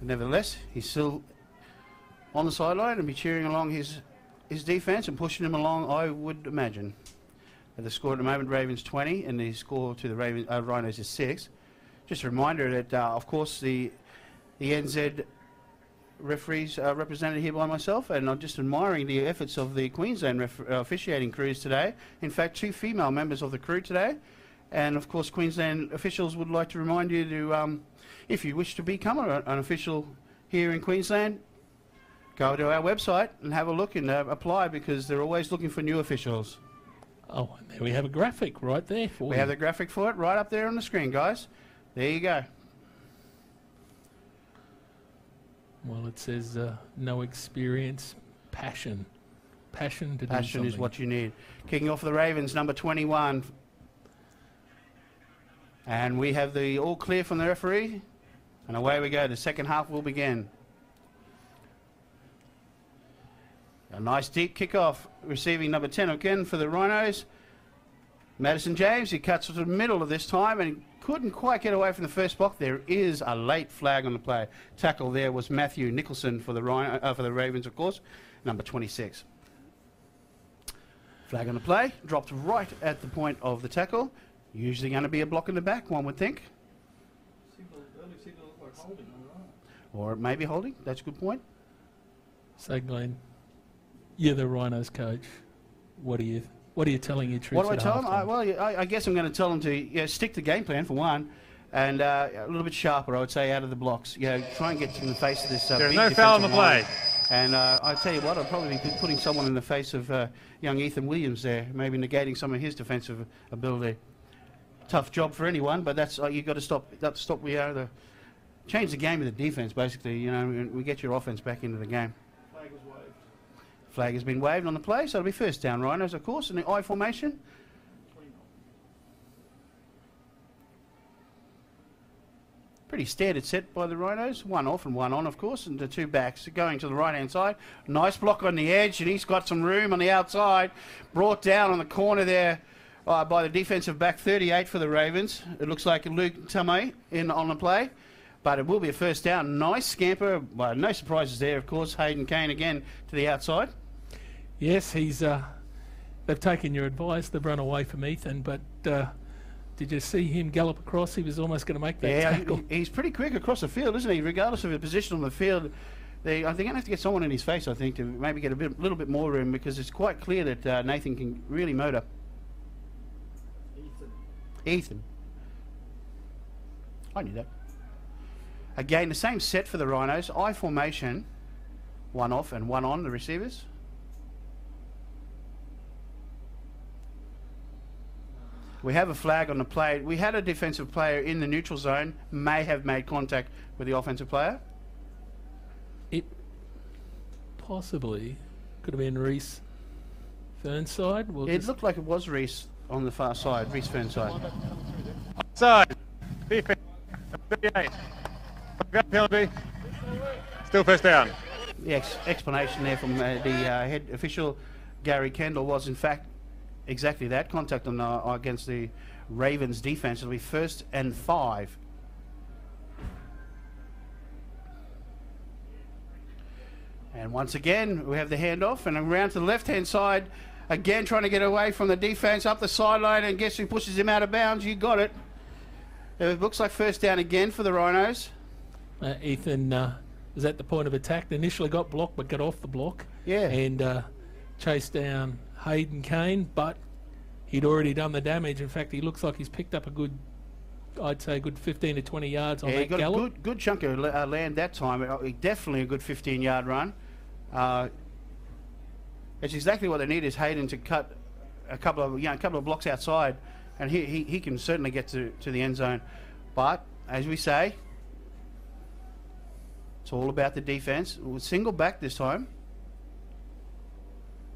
Nevertheless, he's still on the sideline and be cheering along his defence and pushing him along, I would imagine. The score at the moment, Ravens 20, and the score to the Rhinos is 6. Just a reminder that, of course, the NZ referees are represented here by myself, and I'm just admiring the efforts of the Queensland officiating crews today. In fact, 2 female members of the crew today. And, of course, Queensland officials would like to remind you to, if you wish to become an official here in Queensland, go to our website and have a look and apply, because they're always looking for new officials. Oh, and there we have a graphic right there for you. We have the graphic for it right up there on the screen, guys. There you go. Well, it says no experience, passion. Passion to do Passion something. is what you need. Kicking off for the Ravens, number 21. And we have the all clear from the referee. And away we go. The second half will begin. A nice deep kickoff, receiving number 10 again for the Rhinos. Madison James, he cuts to the middle of this time and couldn't quite get away from the first block. There is a late flag on the play. Tackle there was Matthew Nicholson for the Ravens, of course, number 26. Flag on the play, dropped right at the point of the tackle. Usually going to be a block in the back, one would think. Or it may be holding. That's a good point. So, Glenn, you're the Rhinos coach. What are you telling your troops? What do I tell them? I guess I'm going to tell them to stick to game plan for one, and a little bit sharper, I would say, out of the blocks. Try and get in the face of this. There's no foul on the play. And I tell you what, I'll probably be putting someone in the face of young Ethan Williams there, maybe negating some of his defensive ability. Tough job for anyone, but that's you've got to stop. Change the game of the defense, basically. We get your offense back into the game. Flag was waved. Flag has been waved on the play, so it'll be first down, Rhinos, of course, in the I formation. Pretty standard set by the Rhinos. One off and one on, of course, and the 2 backs going to the right-hand side. Nice block on the edge, and he's got some room on the outside. Brought down on the corner there by the defensive back, 38 for the Ravens. It looks like Luke Tamay on the play, but it will be a first down. Nice scamper. Well, no surprises there, of course. Hayden Kane again to the outside. Yes, they've taken your advice. They've run away from Ethan, but did you see him gallop across? He was almost going to make that tackle. He's pretty quick across the field, isn't he? Regardless of his position on the field. They're going to have to get someone in his face, I think, to maybe get a little bit more room, because it's quite clear that Nathan can really motor. Ethan. I knew that. Again, the same set for the Rhinos. I formation. One off and one on the receivers. We have a flag on the play. We had a defensive player in the neutral zone, may have made contact with the offensive player. It possibly could have been Reese Fernside. It looked like it was Reese on the far side, Reese Fernside. Side. Defense. 38. Penalty. Still first down. The explanation there from the head official, Gary Kendall, was in fact exactly that. Contact on against the Ravens defense. It'll be 1st and 5. And once again, we have the handoff, and around to the left-hand side, again trying to get away from the defense, up the sideline, and guess who pushes him out of bounds? You got it. It looks like first down again for the Rhinos. Ethan was at the point of attack. Initially got blocked, but got off the block. Yeah. And chased down Hayden Kane, but he'd already done the damage. In fact, he looks like he's picked up a good, I'd say, a good 15 to 20 yards on that gallop. Yeah, good chunk of land that time. Definitely a good 15-yard run. It's exactly what they need, is Hayden to cut a couple of blocks outside, and he can certainly get to the end zone. But as we say, It's all about the defense. Single back this time.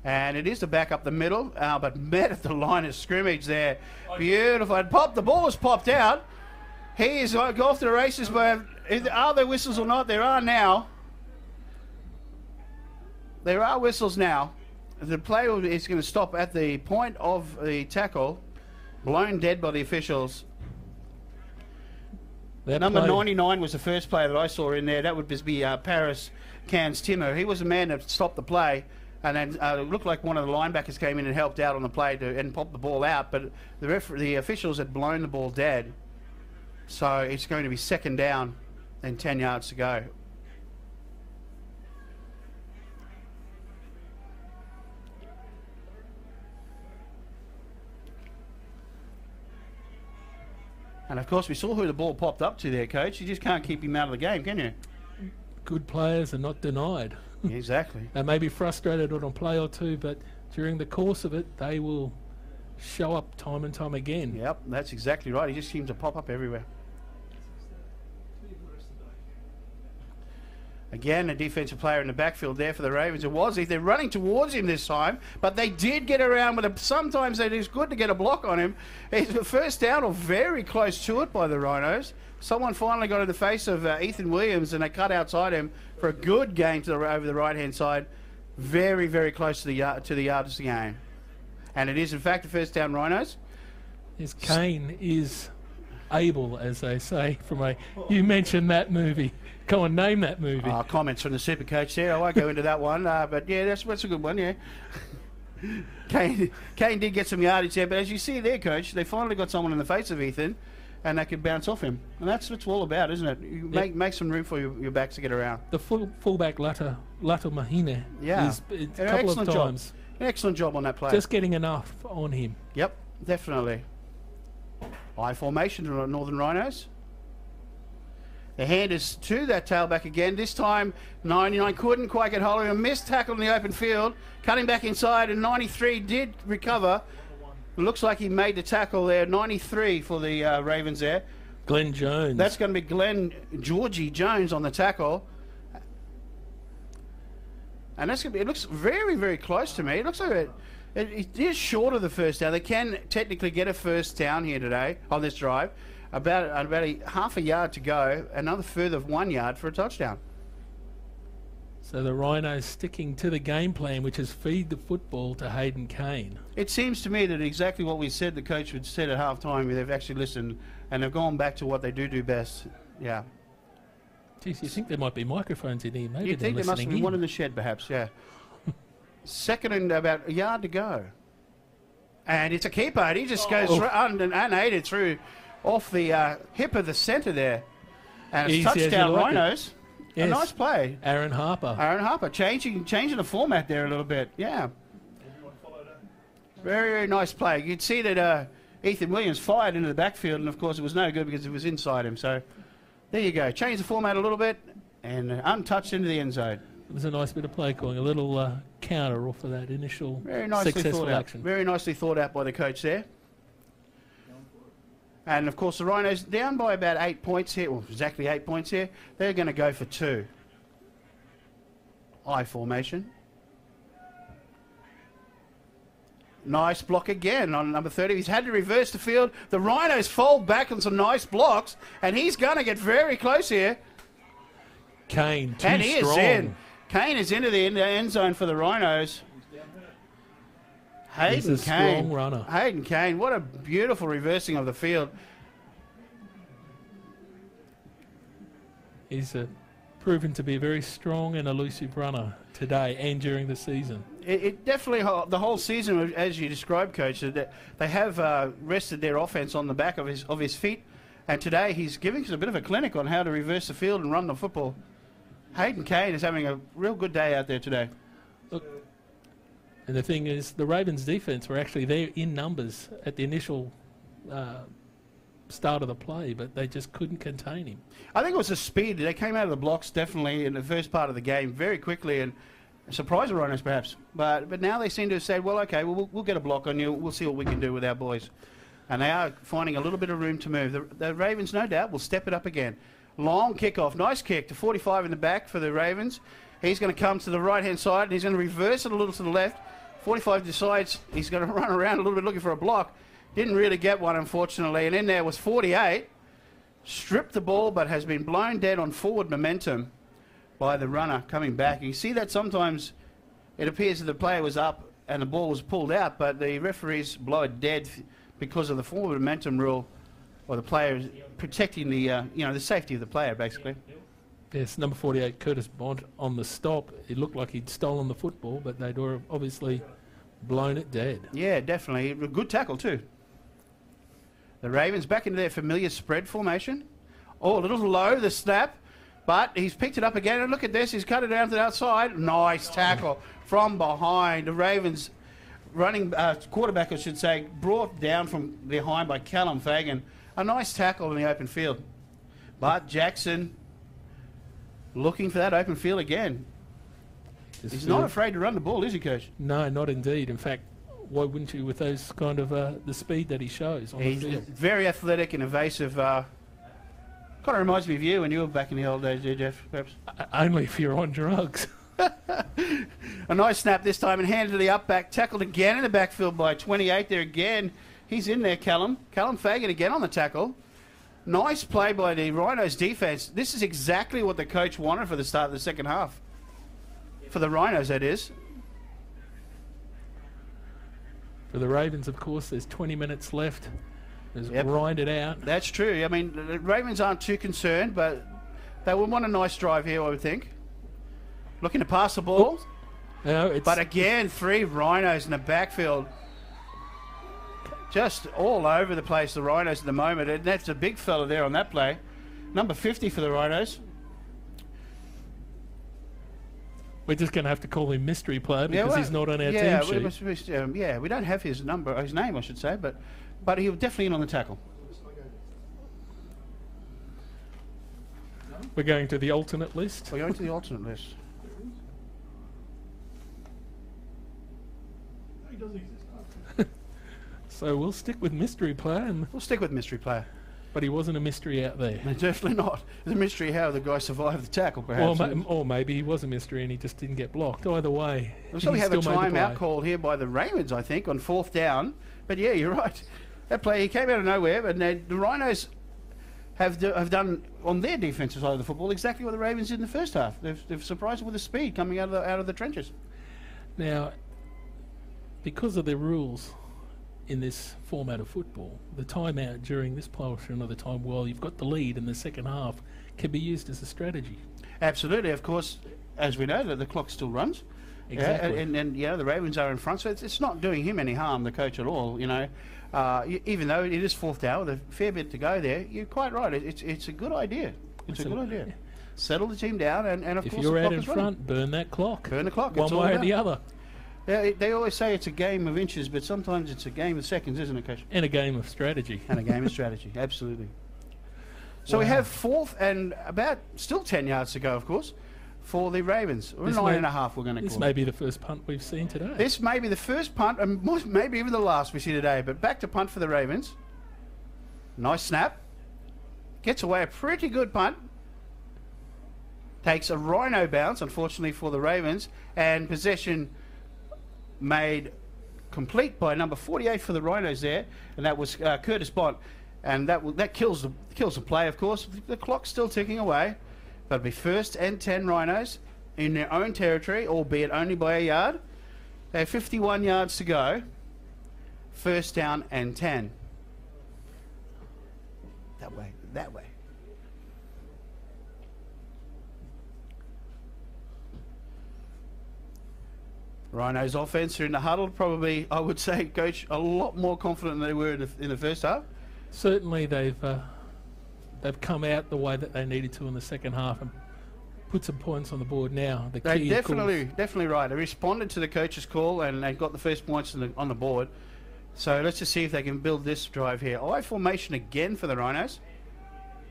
And it is the back up the middle, but met at the line of scrimmage there. Beautiful. And the ball was popped out. He is off to the races, but are there whistles or not? There are now. There are whistles now. The play is going to stop at the point of the tackle. Blown dead by the officials. Number 99 was the first player that I saw in there. That would just be Paris Cairns Timmer. He was the man that stopped the play. And then it looked like one of the linebackers came in and helped out on the play and popped the ball out. But the officials had blown the ball dead. So it's going to be second down and 10 yards to go. And of course, we saw who the ball popped up to there, Coach. You just can't keep him out of the game, can you? Good players are not denied. Exactly. They may be frustrated on a play or two, but during the course of it, they will show up time and time again. Yep, that's exactly right. He just seems to pop up everywhere. Again, a defensive player in the backfield there for the Ravens. They're running towards him this time, but they did get around with him. Sometimes it is good to get a block on him. It's the first down or very close to it by the Rhinos. Someone finally got in the face of Ethan Williams, and they cut outside him for a good gain over the right-hand side. Very, very close to the yardage of the game. And it is, in fact, the first down Rhinos. Yes, Kane is able, as they say, you mentioned that movie. Go on, name that movie. Comments from the super coach there. I won't go into that one, but yeah, that's a good one, yeah. Kane did get some yardage there, but as you see there, Coach, they finally got someone in the face of Ethan, and they could bounce off him. And that's what it's all about, isn't it? You make some room for your backs to get around. The fullback, Lata Mahine, is a couple of times. An excellent job on that play. Just getting enough on him. Yep, definitely. I formation to Northern Rhinos. The hand is to that tailback again. This time, 99 couldn't quite get hold of him. Missed tackle in the open field. Cutting back inside, and 93 did recover. It looks like he made the tackle there. 93 for the Ravens there. Glenn Jones. That's going to be Georgie Jones on the tackle. And that's going to be, it looks very, very close to me. It looks like it is short of the first down. They can technically get a first down here today on this drive. About half a yard to go, another further 1 yard for a touchdown. So the Rhinos sticking to the game plan, which is feed the football to Hayden Kane. It seems to me that exactly what we said the coach would said at half time, they've actually listened and they've gone back to what they do best. Yeah. Geez, you think there might be microphones in here? Maybe you think there must be one in the shed, perhaps, yeah. Second and about a yard to go. And it's a keeper, and he just goes unaided through off the hip of the centre there. And it's touchdown Rhinos. Yes. A nice play. Aaron Harper. Changing the format there a little bit. Yeah. Very, very nice play. You'd see that Ethan Williams fired into the backfield, and of course it was no good because it was inside him. So there you go. Change the format a little bit and untouched into the end zone. It was a nice bit of play calling, a little counter off of that initial successful action. Very nicely thought out by the coach there. And, of course, the Rhinos down by about 8 points here, well, exactly 8 points here. They're going to go for 2. I formation. Nice block again on number 30. He's had to reverse the field. The Rhinos fold back on some nice blocks, and he's going to get very close here. Kane, and he is in. Kane is into the end zone for the Rhinos. He's a strong runner. Hayden Kane, what a beautiful reversing of the field. He's proven to be a very strong and elusive runner today and during the season. It definitely, the whole season, as you described, Coach, that they have rested their offense on the back of his feet. And today he's giving us a bit of a clinic on how to reverse the field and run the football. Hayden Kane is having a real good day out there today. Look, and the thing is, the Ravens' defense were actually there in numbers at the initial start of the play, but they just couldn't contain him. I think it was the speed. They came out of the blocks definitely in the first part of the game very quickly and surprised the Rhinos perhaps. But now they seem to have said, well, okay, we'll get a block on you. We'll see what we can do with our boys. And they are finding a little bit of room to move. The Ravens, no doubt, will step it up again. Long kickoff. Nice kick to 45 in the back for the Ravens. He's going to come to the right-hand side, and he's going to reverse it a little to the left. 45 decides he's going to run around a little bit looking for a block. Didn't really get one, unfortunately. And in there was 48. Stripped the ball, but has been blown dead on forward momentum by the runner coming back. You see that sometimes it appears that the player was up and the ball was pulled out, but the referees blow it dead because of the forward momentum rule, or the player protecting the the safety of the player, basically. Yes, number 48, Curtis Bont, on the stop. It looked like he'd stolen the football, but they'd obviously blown it dead. Yeah, definitely. A good tackle too. The Ravens back into their familiar spread formation. Oh, a little low, the snap, but he's picked it up again. And look at this, he's cut it down to the outside. Nice tackle from behind. The Ravens running quarterback, I should say, brought down from behind by Callum Fagan. A nice tackle in the open field. But Jackson looking for that open field again. He's not afraid to run the ball, is he, Coach? No, not indeed. In fact, why wouldn't you with those kind of the speed that he shows on the field? Very athletic and evasive. Kind of reminds me of you when you were back in the old days, Jeff, perhaps. Only if you're on drugs. A nice snap this time and handed to the up back. Tackled again in the backfield by 28 there again. He's in there, Callum. Callum Fagan again on the tackle. Nice play by the Rhinos defense. This is exactly what the coach wanted for the start of the second half. For the Rhinos, that is. For the Ravens, of course, there's 20 minutes left. Just grind it out. That's true. I mean, the Ravens aren't too concerned, but they would want a nice drive here, I would think. Looking to pass the ball. No, but again, 3 Rhinos in the backfield. Just all over the place, the Rhinos at the moment. And that's a big fella there on that play. Number 50 for the Rhinos. We're just going to have to call him mystery player because he's not on our team sheet. We don't have his number, his name, I should say, but he'll definitely in on the tackle. We're going to the alternate list. We're going to the alternate list. So we'll stick with mystery player. We'll stick with mystery player. But he wasn't a mystery out there. No, definitely not. It's a mystery how the guy survived the tackle, perhaps. Or maybe he was a mystery and he just didn't get blocked. Either way. So we have a timeout called here by the Ravens, I think, on 4th down. But yeah, you're right. That play, he came out of nowhere, and the Rhinos have done on their defensive side of the football exactly what the Ravens did in the first half. They've surprised with the speed coming out of the trenches. Now, because of the rules in this format of football, the timeout during this portion of the time while you've got the lead in the second half can be used as a strategy. Absolutely, of course, as we know, that the clock still runs. Exactly. And the Ravens are in front, so it's not doing him any harm, the coach, at all, even though it is 4th down with a fair bit to go there. You're quite right, it's a good idea. It's a good idea. Yeah. Settle the team down, and of course if you're the out clock in is front, running. burn that clock. Burn the clock. One way or the other. Yeah, they always say it's a game of inches, but sometimes it's a game of seconds, isn't it, Coach? And a game of strategy. And a game of strategy, absolutely. So we have 4th and about still 10 yards to go, of course, for the Ravens. Or 9.5 we're going to call it. This may be the first punt we've seen today. This may be the first punt, and maybe even the last we see today, but back to punt for the Ravens. Nice snap. Gets away a pretty good punt. Takes a Rhino bounce, unfortunately for the Ravens, and possession made complete by number 48 for the Rhinos there, and that was Curtis Bont, and that kills the play, of course. The clock's still ticking away, but it'll be 1st and 10 Rhinos in their own territory, albeit only by a yard. They have 51 yards to go. 1st down and 10. That way. Rhinos offense are in the huddle, probably, I would say, Coach, a lot more confident than they were in the first half. Certainly they've come out the way that they needed to in the second half and put some points on the board now. They're definitely right. They responded to the coach's call and they got the first points on the board. So let's just see if they can build this drive here. I formation again for the Rhinos.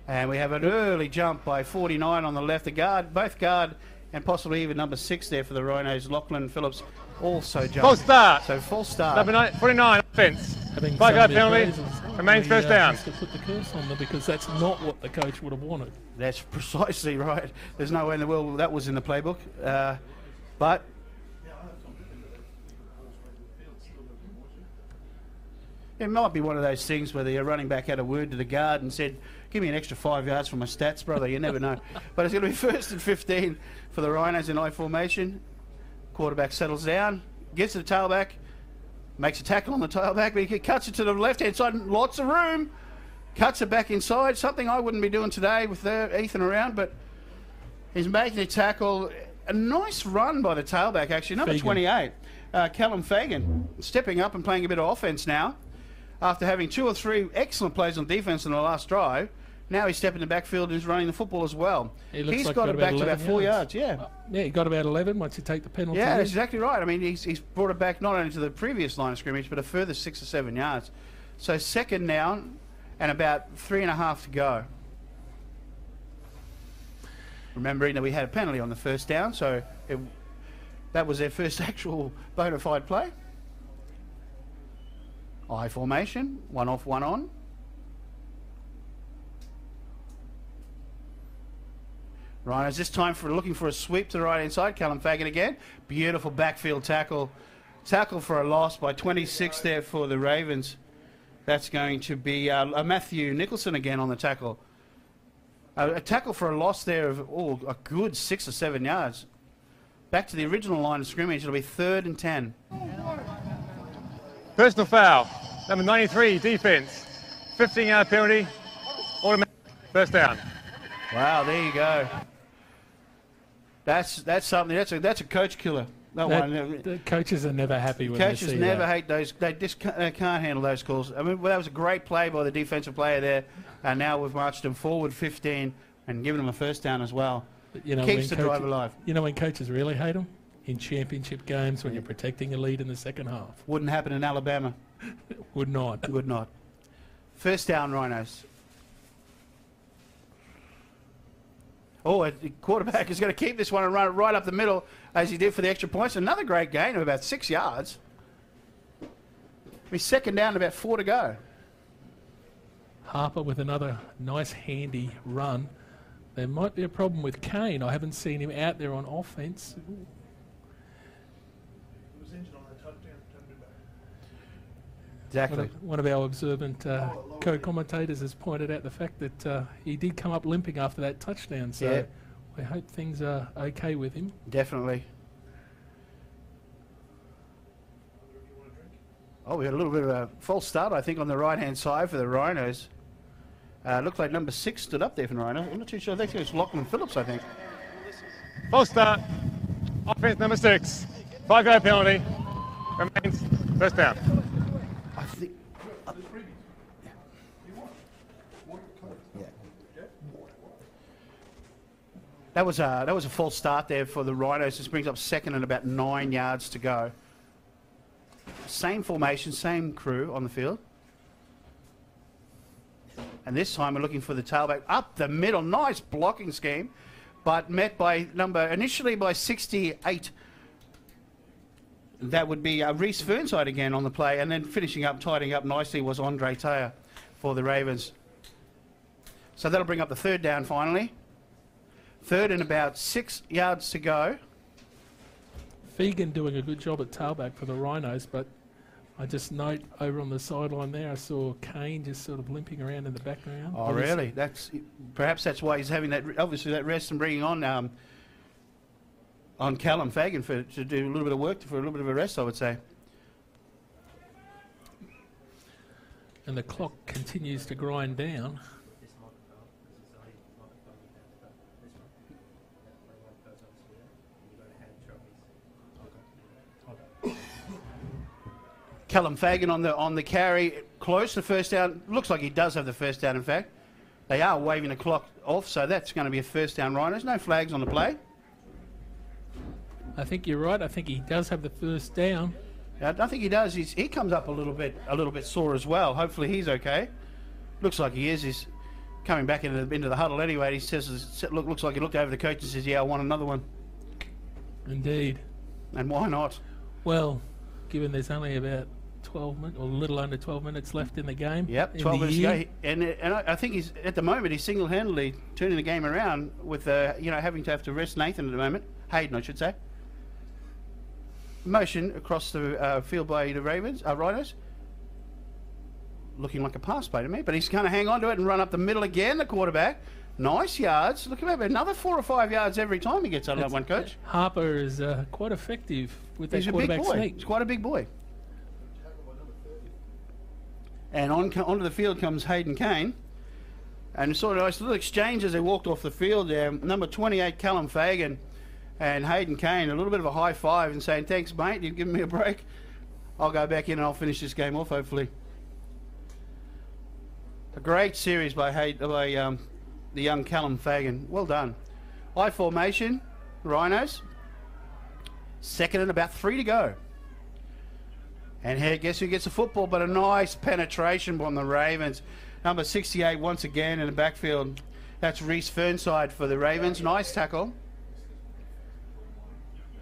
And we have an early jump by 49 on the left. Both guard and possibly even number 6 there for the Rhinos. Lachlan Phillips also jumped. False start. So false start. Number 49 offence. 5-yard penalty. Remains He, first down. has to put the curse on them because that's not what the coach would have wanted. That's precisely right. There's no way in the world that was in the playbook. But it might be one of those things where the running back had a word to the guard and said, give me an extra 5 yards for my stats, brother. You never know. But it's going to be 1st and 15 for the Rhinos in I formation. Quarterback settles down, gets to the tailback, makes a tackle on the tailback, but he cuts it to the left-hand side, lots of room, cuts it back inside, something I wouldn't be doing today with Ethan around, but he's making a tackle. A nice run by the tailback, actually, number 28, Callum Fagan, stepping up and playing a bit of offense now. After having 2 or 3 excellent plays on defense in the last drive, now he's stepping in the backfield and he's running the football as well. He's like got it back to about 4 yards, yeah. Yeah, he got about 11 once you take the penalty. Yeah, that's exactly right. I mean, he's brought it back not only to the previous line of scrimmage, but a further 6 or 7 yards. So 2nd down and about 3.5 to go. Remembering that we had a penalty on the 1st down, so that was their first actual bona fide play. I formation, 1 off, 1 on. Rhinos this time looking for a sweep to the right hand side. Callum Fagan again. Beautiful backfield tackle. Tackle for a loss by 26 there for the Ravens. That's going to be Matthew Nicholson again on the tackle. A tackle for a loss there of a good 6 or 7 yards. Back to the original line of scrimmage. It'll be 3rd and 10. Personal foul. Number 93, defense. 15-yard penalty. Automatic. First down. Wow, there you go. That's something. That's a coach killer. That one. The coaches are never happy when Coaches they see never that. hate those. They just can't handle those calls. I mean, that was a great play by the defensive player there. And now we've marched them forward 15 and given them a 1st down as well. Keeps the drive alive. You know when coaches really hate them? In championship games when you're protecting a lead in the 2nd half. Wouldn't happen in Alabama. Would not. Would not. 1st down, Rhinos. Oh, the quarterback is going to keep this one and run it right up the middle as he did for the extra points. Another great gain of about 6 yards. He's 2nd down and about 4 to go. Harper with another nice handy run. There might be a problem with Kane. I haven't seen him out there on offense. Exactly. One of our observant co-commentators has pointed out the fact that he did come up limping after that touchdown. So Yeah. we hope things are okay with him. Definitely. Oh, we had a little bit of a false start, I think, on the right-hand side for the Rhinos. Looked like number 6 stood up there for the Rhinos. I'm not too sure. I think it was Lachlan Phillips, I think. False start. Offense number 6. 5-yard penalty. Remains 1st down. I think. That was a false start there for the Rhinos. This brings up 2nd and about 9 yards to go. Same formation, same crew on the field. And this time we're looking for the tailback up the middle. Nice blocking scheme, but met by initially by 68. That would be Reese Fernside again on the play, and then finishing up, tidying up nicely was Andre Taylor for the Ravens. So that'll bring up the 3rd down finally. 3rd and about 6 yards to go. Fegan doing a good job at tailback for the Rhinos, but I just note over on the sideline there, I saw Kane just sort of limping around in the background. Oh, really? Perhaps that's why he's having that, obviously, that rest and bringing on Callum Fagan to do a little bit of work, for a little bit of a rest, I would say. And the clock continues to grind down. Callum Fagan on the carry, close to 1st down. Looks like he does have the 1st down, in fact. They are waving the clock off, so that's going to be a 1st down Rhinos. No flags on the play. I think you're right. I think he does have the 1st down. I think he does. He comes up a little bit sore as well. Hopefully he's okay. Looks like he is. He's coming back into the huddle anyway. He says, looks like he looked over the coach and says, yeah, I want another one. Indeed. And why not? Well, given there's only about 12 minutes, or a little under 12 minutes left in the game. Yep, 12 minutes to go. And I think he's, at the moment, he's single-handedly turning the game around with, having to rest Nathan at the moment. Hayden, I should say. Motion across the field by the Rhinos. Looking like a pass play to me, but he's going to hang on to it and run up the middle again, the quarterback. Nice yards. Look at him, another 4 or 5 yards every time he gets on that one, Coach. Harper is quite effective with that quarterback big boy. sneak. He's quite a big boy. And onto the field comes Hayden Kane. And sort of nice little exchange as they walked off the field there. Number 28, Callum Fagan, and Hayden Kane, a little bit of a high five and saying, thanks, mate, you've given me a break. I'll go back in and I'll finish this game off, hopefully. A great series by the young Callum Fagan. Well done. High formation, Rhinos. Second and about 3 to go. And here, guess who gets the football? But a nice penetration from the Ravens. Number 68 once again in the backfield. That's Reese Fernside for the Ravens. Nice tackle.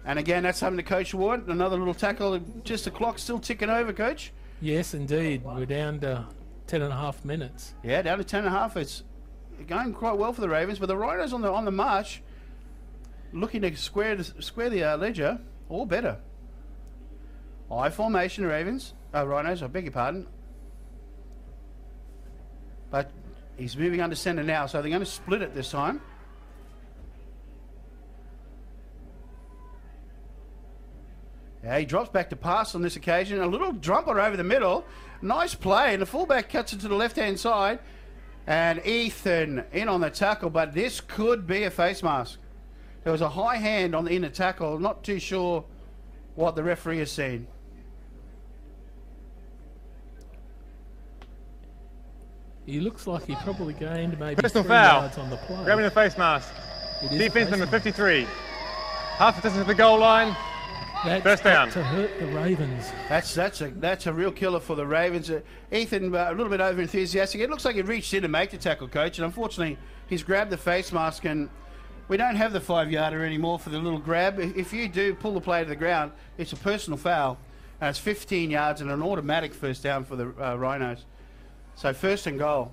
And again, that's something the coach wanted. Another little tackle. Just the clock still ticking over, Coach. Yes, indeed. We're down to 10.5 minutes. Yeah, down to 10.5. It's going quite well for the Ravens, but the Rhinos on the march, looking to square the ledger, or better. I formation, Rhinos. I beg your pardon. But he's moving under centre now, so they're going to split it this time. Yeah, he drops back to pass on this occasion. A little drumper over the middle. Nice play, and the fullback cuts it to the left-hand side. And Ethan in on the tackle, but this could be a face mask. There was a high hand in the tackle. Not too sure what the referee has seen. He looks like he probably gained maybe Personal 3 foul. yards on the play. Grabbing the face mask. Defense number 53. Half the distance to the goal line. That's First down. to hurt the Ravens. That's a real killer for the Ravens. Ethan, a little bit over enthusiastic. It looks like he reached in to make the tackle, Coach, and unfortunately he's grabbed the face mask, and we don't have the 5-yarder anymore for the little grab. If you do pull the play to the ground, it's a personal foul, and it's 15 yards and an automatic first down for the Rhinos. So first and goal.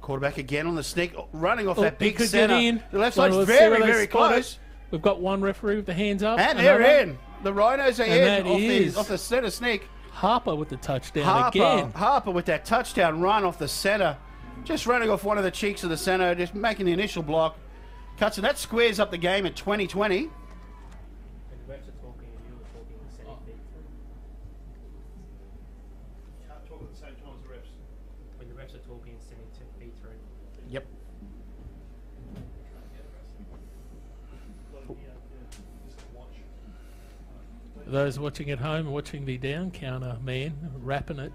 Quarterback again on the sneak, running off that big centre. The left side's very, very close. We've got one referee with the hands up. And they're in. The Rhinos are in off the centre sneak. Harper with the touchdown again. Harper with that touchdown run off the centre. Just running off one of the cheeks of the centre, just making the initial block. Cuts, and that squares up the game at 20-20. Yep. Those watching at home, watching the down counter man rapping it.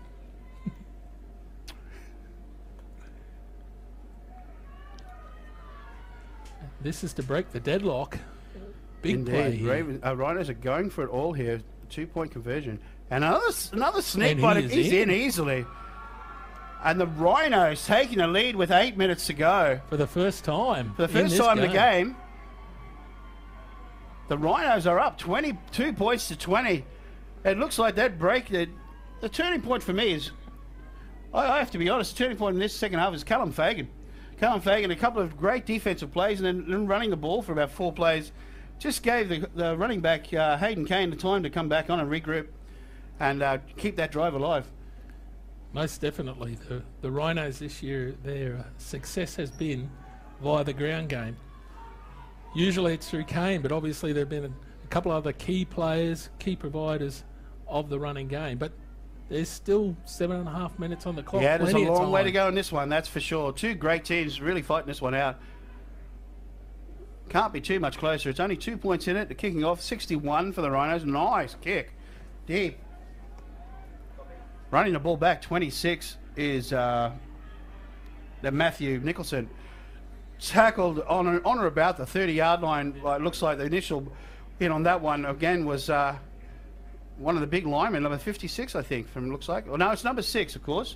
This is to break the deadlock. Big play here. Rhinos are going for it all here. 2-point conversion. And another sneak, but he's in easily. And the Rhinos taking the lead with 8 minutes to go. For the first time. For the first time in the game. The Rhinos are up 22 points to 20. It looks like that break, the turning point for me is, I have to be honest, the turning point in this second half is Callum Fagan. Callum Fagan, a couple of great defensive plays, and then running the ball for about 4 plays. Just gave the running back, Hayden Kane, the time to come back on and regroup and keep that drive alive. Most definitely. The Rhinos this year, their success has been via the ground game. Usually it's through Kane, but obviously there have been a couple other key players, key providers of the running game. But there's still 7.5 minutes on the clock. Yeah, there's a long way to go in this one, that's for sure. 2 great teams really fighting this one out. Can't be too much closer. It's only 2 points in it. The kicking off, 61 for the Rhinos. Nice kick. Deep. Running the ball back, 26, is the Matthew Nicholson. Tackled on or about the 30-yard line. It looks like the initial hit on that one, again, was one of the big linemen, number 56, I think, from looks like. Oh, no, it's number 6, of course.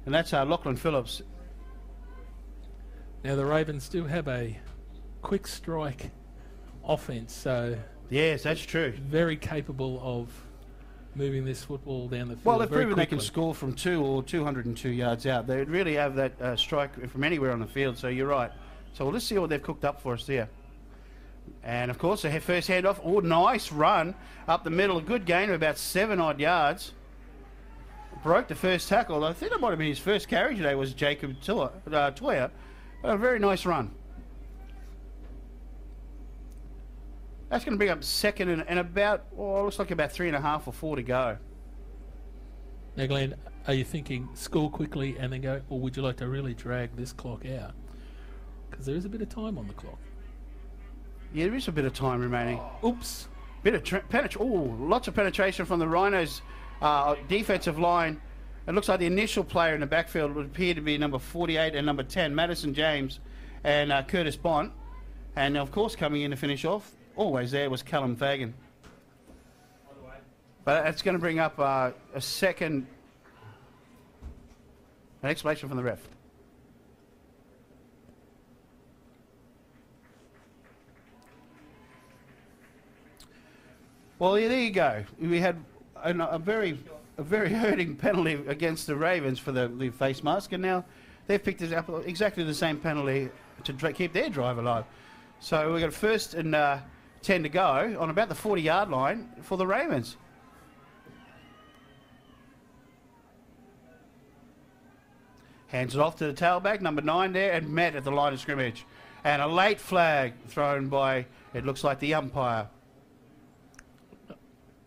And that's Lachlan Phillips. Now, the Ravens do have a quick strike offence. So yes, that's true. very capable of moving this football down the field. Well, they've very proven they can quickly. score from 2 or 202 yards out. They really have that strike from anywhere on the field, so you're right. So we'll just see what they've cooked up for us there. And, of course, the first handoff. Oh, nice run up the middle. A good gain of about 7 odd yards. Broke the first tackle. I think that might have been his first carry today was Jacob Toya. A very nice run. That's going to bring up second and about, looks like about 3.5 or 4 to go. Now, Glenn, are you thinking score quickly and then go, or would you like to really drag this clock out? Because there is a bit of time on the clock. Yeah, there is a bit of time remaining. Oops. Bit of lots of penetration from the Rhinos defensive line. It looks like the initial player in the backfield would appear to be number 48 and number 10, Madison James and Curtis Bont. And, of course, coming in to finish off, always there was Callum Fagan. But that's going to bring up an explanation from the ref. Well, yeah, there you go. We had a very hurting penalty against the Ravens for the face mask, and now they've picked up exactly the same penalty to keep their drive alive. So we've got first and 10 to go on about the 40-yard line for the Ravens. Hands it off to the tailback, number 9 there, and met at the line of scrimmage. And a late flag thrown by, it looks like the umpire.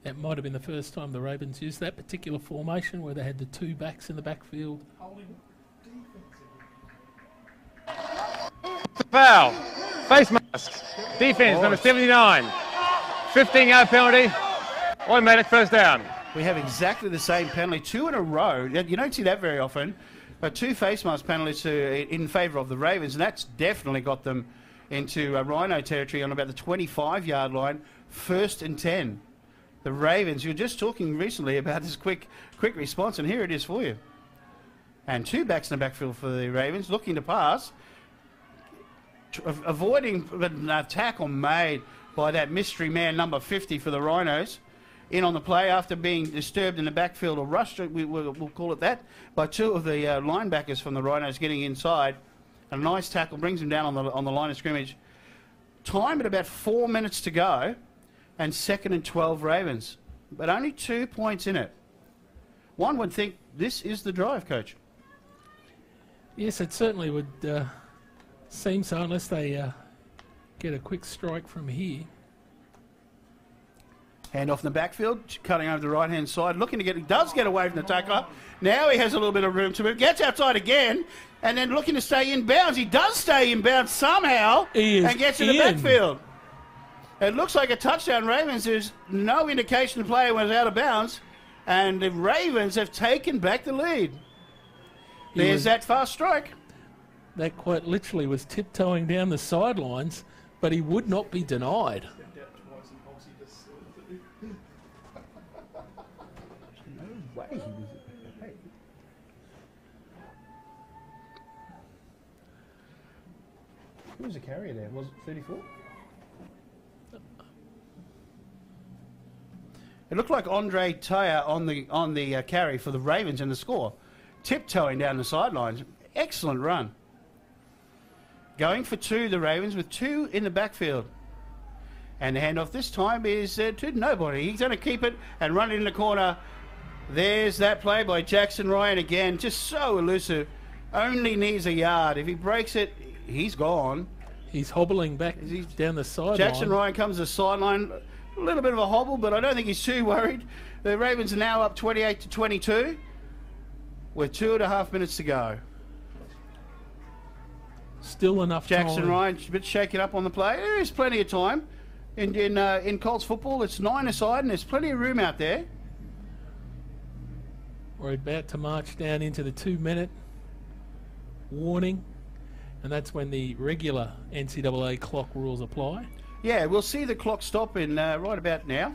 That might have been the first time the Ravens used that particular formation where they had the 2 backs in the backfield. Foul. Face mask. Defense, number 79. 15-yard penalty. Automatic first down. We have exactly the same penalty, 2 in a row. You don't see that very often, but 2 face mask penalties in favour of the Ravens, and that's definitely got them into Rhino territory on about the 25-yard line, first and 10. The Ravens, you were just talking recently about this quick response, and here it is for you. And 2 backs in the backfield for the Ravens, looking to pass, avoiding a tackle made by that mystery man, number 50 for the Rhinos, in on the play after being disturbed in the backfield, or rushed, we'll call it that, by 2 of the linebackers from the Rhinos getting inside. A nice tackle brings him down on the line of scrimmage. Time at about 4 minutes to go, and 2nd and 12 Ravens, but only 2 points in it. One would think this is the drive, Coach. Yes, it certainly would seem so, unless they get a quick strike from here. Hand off in the backfield, cutting over the right-hand side, looking to get, he does get away from the tackler. Now he has a little bit of room to move, gets outside again, and then looking to stay in bounds. He does stay in bounds somehow, and gets in the backfield. It looks like a touchdown, Ravens. There's no indication the player was out of bounds, and the Ravens have taken back the lead. There's that fast strike. That quite literally was tiptoeing down the sidelines, but he would not be denied. No way he was. Hey. Who was the carrier there? Was it 34? It looked like Andre Taya on the carry for the Ravens in the score. Tiptoeing down the sidelines. Excellent run. Going for 2, the Ravens, with 2 in the backfield. And the handoff this time is to nobody. He's going to keep it and run it in the corner. There's that play by Jackson Ryan again. Just so elusive. Only needs a yard. If he breaks it, he's gone. He's hobbling back down the sideline. Jackson Ryan comes to the sideline. A little bit of a hobble, but I don't think he's too worried. The Ravens are now up 28-22 with 2.5 minutes to go. Still enough Jackson time. Ryan a bit shaken up on the play. There is plenty of time. In Colts football, it's 9-a-side and there's plenty of room out there. We're about to march down into the 2-minute warning, and that's when the regular NCAA clock rules apply. Yeah, we'll see the clock stop in right about now,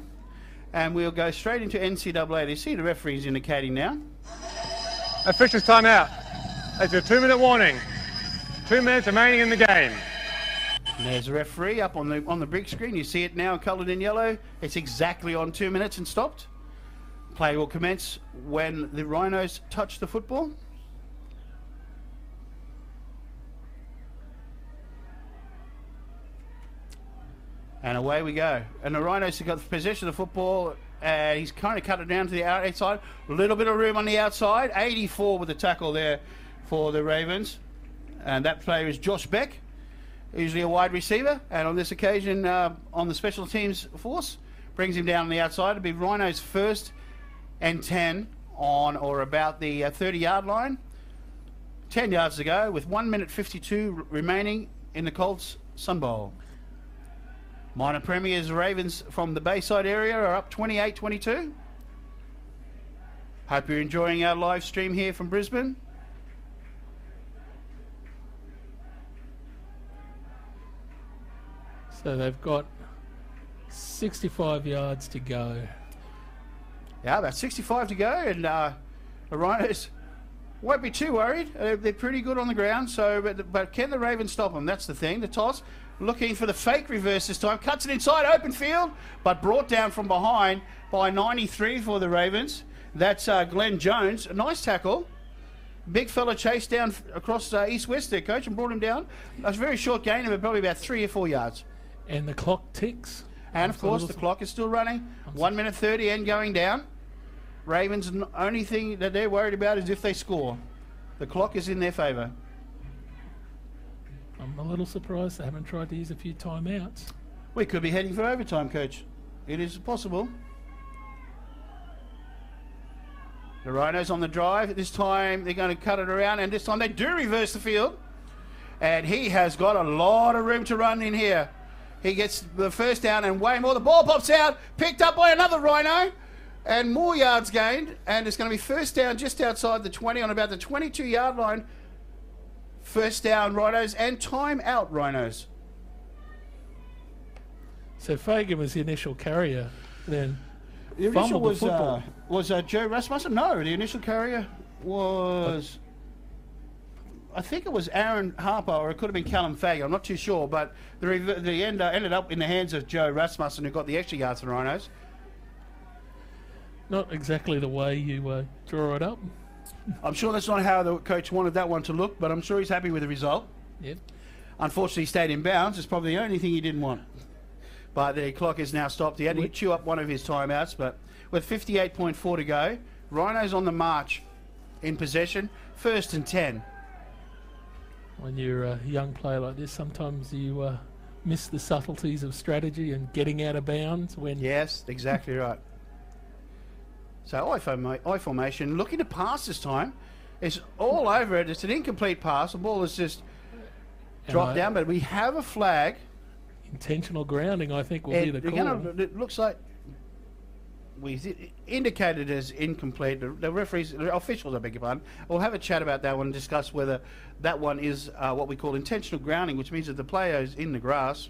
and we'll go straight into NCAA. You see the referees indicating now. Officials timeout. That's a 2-minute warning. 2 minutes remaining in the game. And there's the referee up on the big screen. You see it now coloured in yellow. It's exactly on 2 minutes and stopped. Play will commence when the Rhinos touch the football. And away we go. And the Rhinos have got possession of the football. He's kind of cut it down to the outside. A little bit of room on the outside. 84 with the tackle there for the Ravens. And that player is Josh Beck, usually a wide receiver. And on this occasion, on the special teams force, brings him down on the outside. It'll be Rhinos 1st and 10 on or about the 30-yard line. 10 yards to go with 1 minute 52 remaining in the Colts Sunbowl. Minor Premiers Ravens from the Bayside area are up 28-22. Hope you're enjoying our live stream here from Brisbane. So they've got 65 yards to go. Yeah, about 65 to go, and the Rhinos won't be too worried. They're pretty good on the ground, so but can the Ravens stop them? That's the thing. The toss, looking for the fake reverse this time, cuts it inside, open field, but brought down from behind by 93 for the Ravens. That's Glenn Jones. A nice tackle. Big fella chased down across east-west there, coach, and brought him down. A very short gain of probably about 3 or 4 yards. And the clock ticks. And of course, the clock is still running. 1 minute 30 and going down. Ravens, the only thing that they're worried about is if they score. The clock is in their favour. I'm a little surprised they haven't tried to use a few timeouts. We could be heading for overtime, coach. It is possible. The Rhinos on the drive. This time they're going to cut it around, and this time they do reverse the field. And he has got a lot of room to run in here. He gets the first down and way more. The ball pops out, picked up by another Rhino, and more yards gained. And it's going to be first down just outside the 20 on about the 22-yard line. First down Rhinos and time out Rhinos. So Fagan was the initial carrier, then The initial fumbled the football. was Joe Rasmussen? No, the initial carrier was... I think it was Aaron Harper, or it could have been Callum Fagan. I'm not too sure, but the end ended up in the hands of Joe Rasmussen, who got the extra yards for the Rhinos. Not exactly the way you draw it up. I'm sure that's not how the coach wanted that one to look, but I'm sure he's happy with the result. Yep. Unfortunately, he stayed in bounds. It's probably the only thing he didn't want. But the clock is now stopped. He had to chew up one of his timeouts, but with 58.4 to go, Rhinos on the march in possession, 1st and 10. When you're a young player like this, sometimes you miss the subtleties of strategy and getting out of bounds. When Yes, exactly right. So I formation, looking to pass this time. It's all over it. It's an incomplete pass. The ball is just dropped down, but we have a flag. Intentional grounding, I think, will be the call. It looks like we indicated as incomplete. The referees, the officials, I beg your pardon, will have a chat about that one and discuss whether that one is what we call intentional grounding, which means that the player is in the grass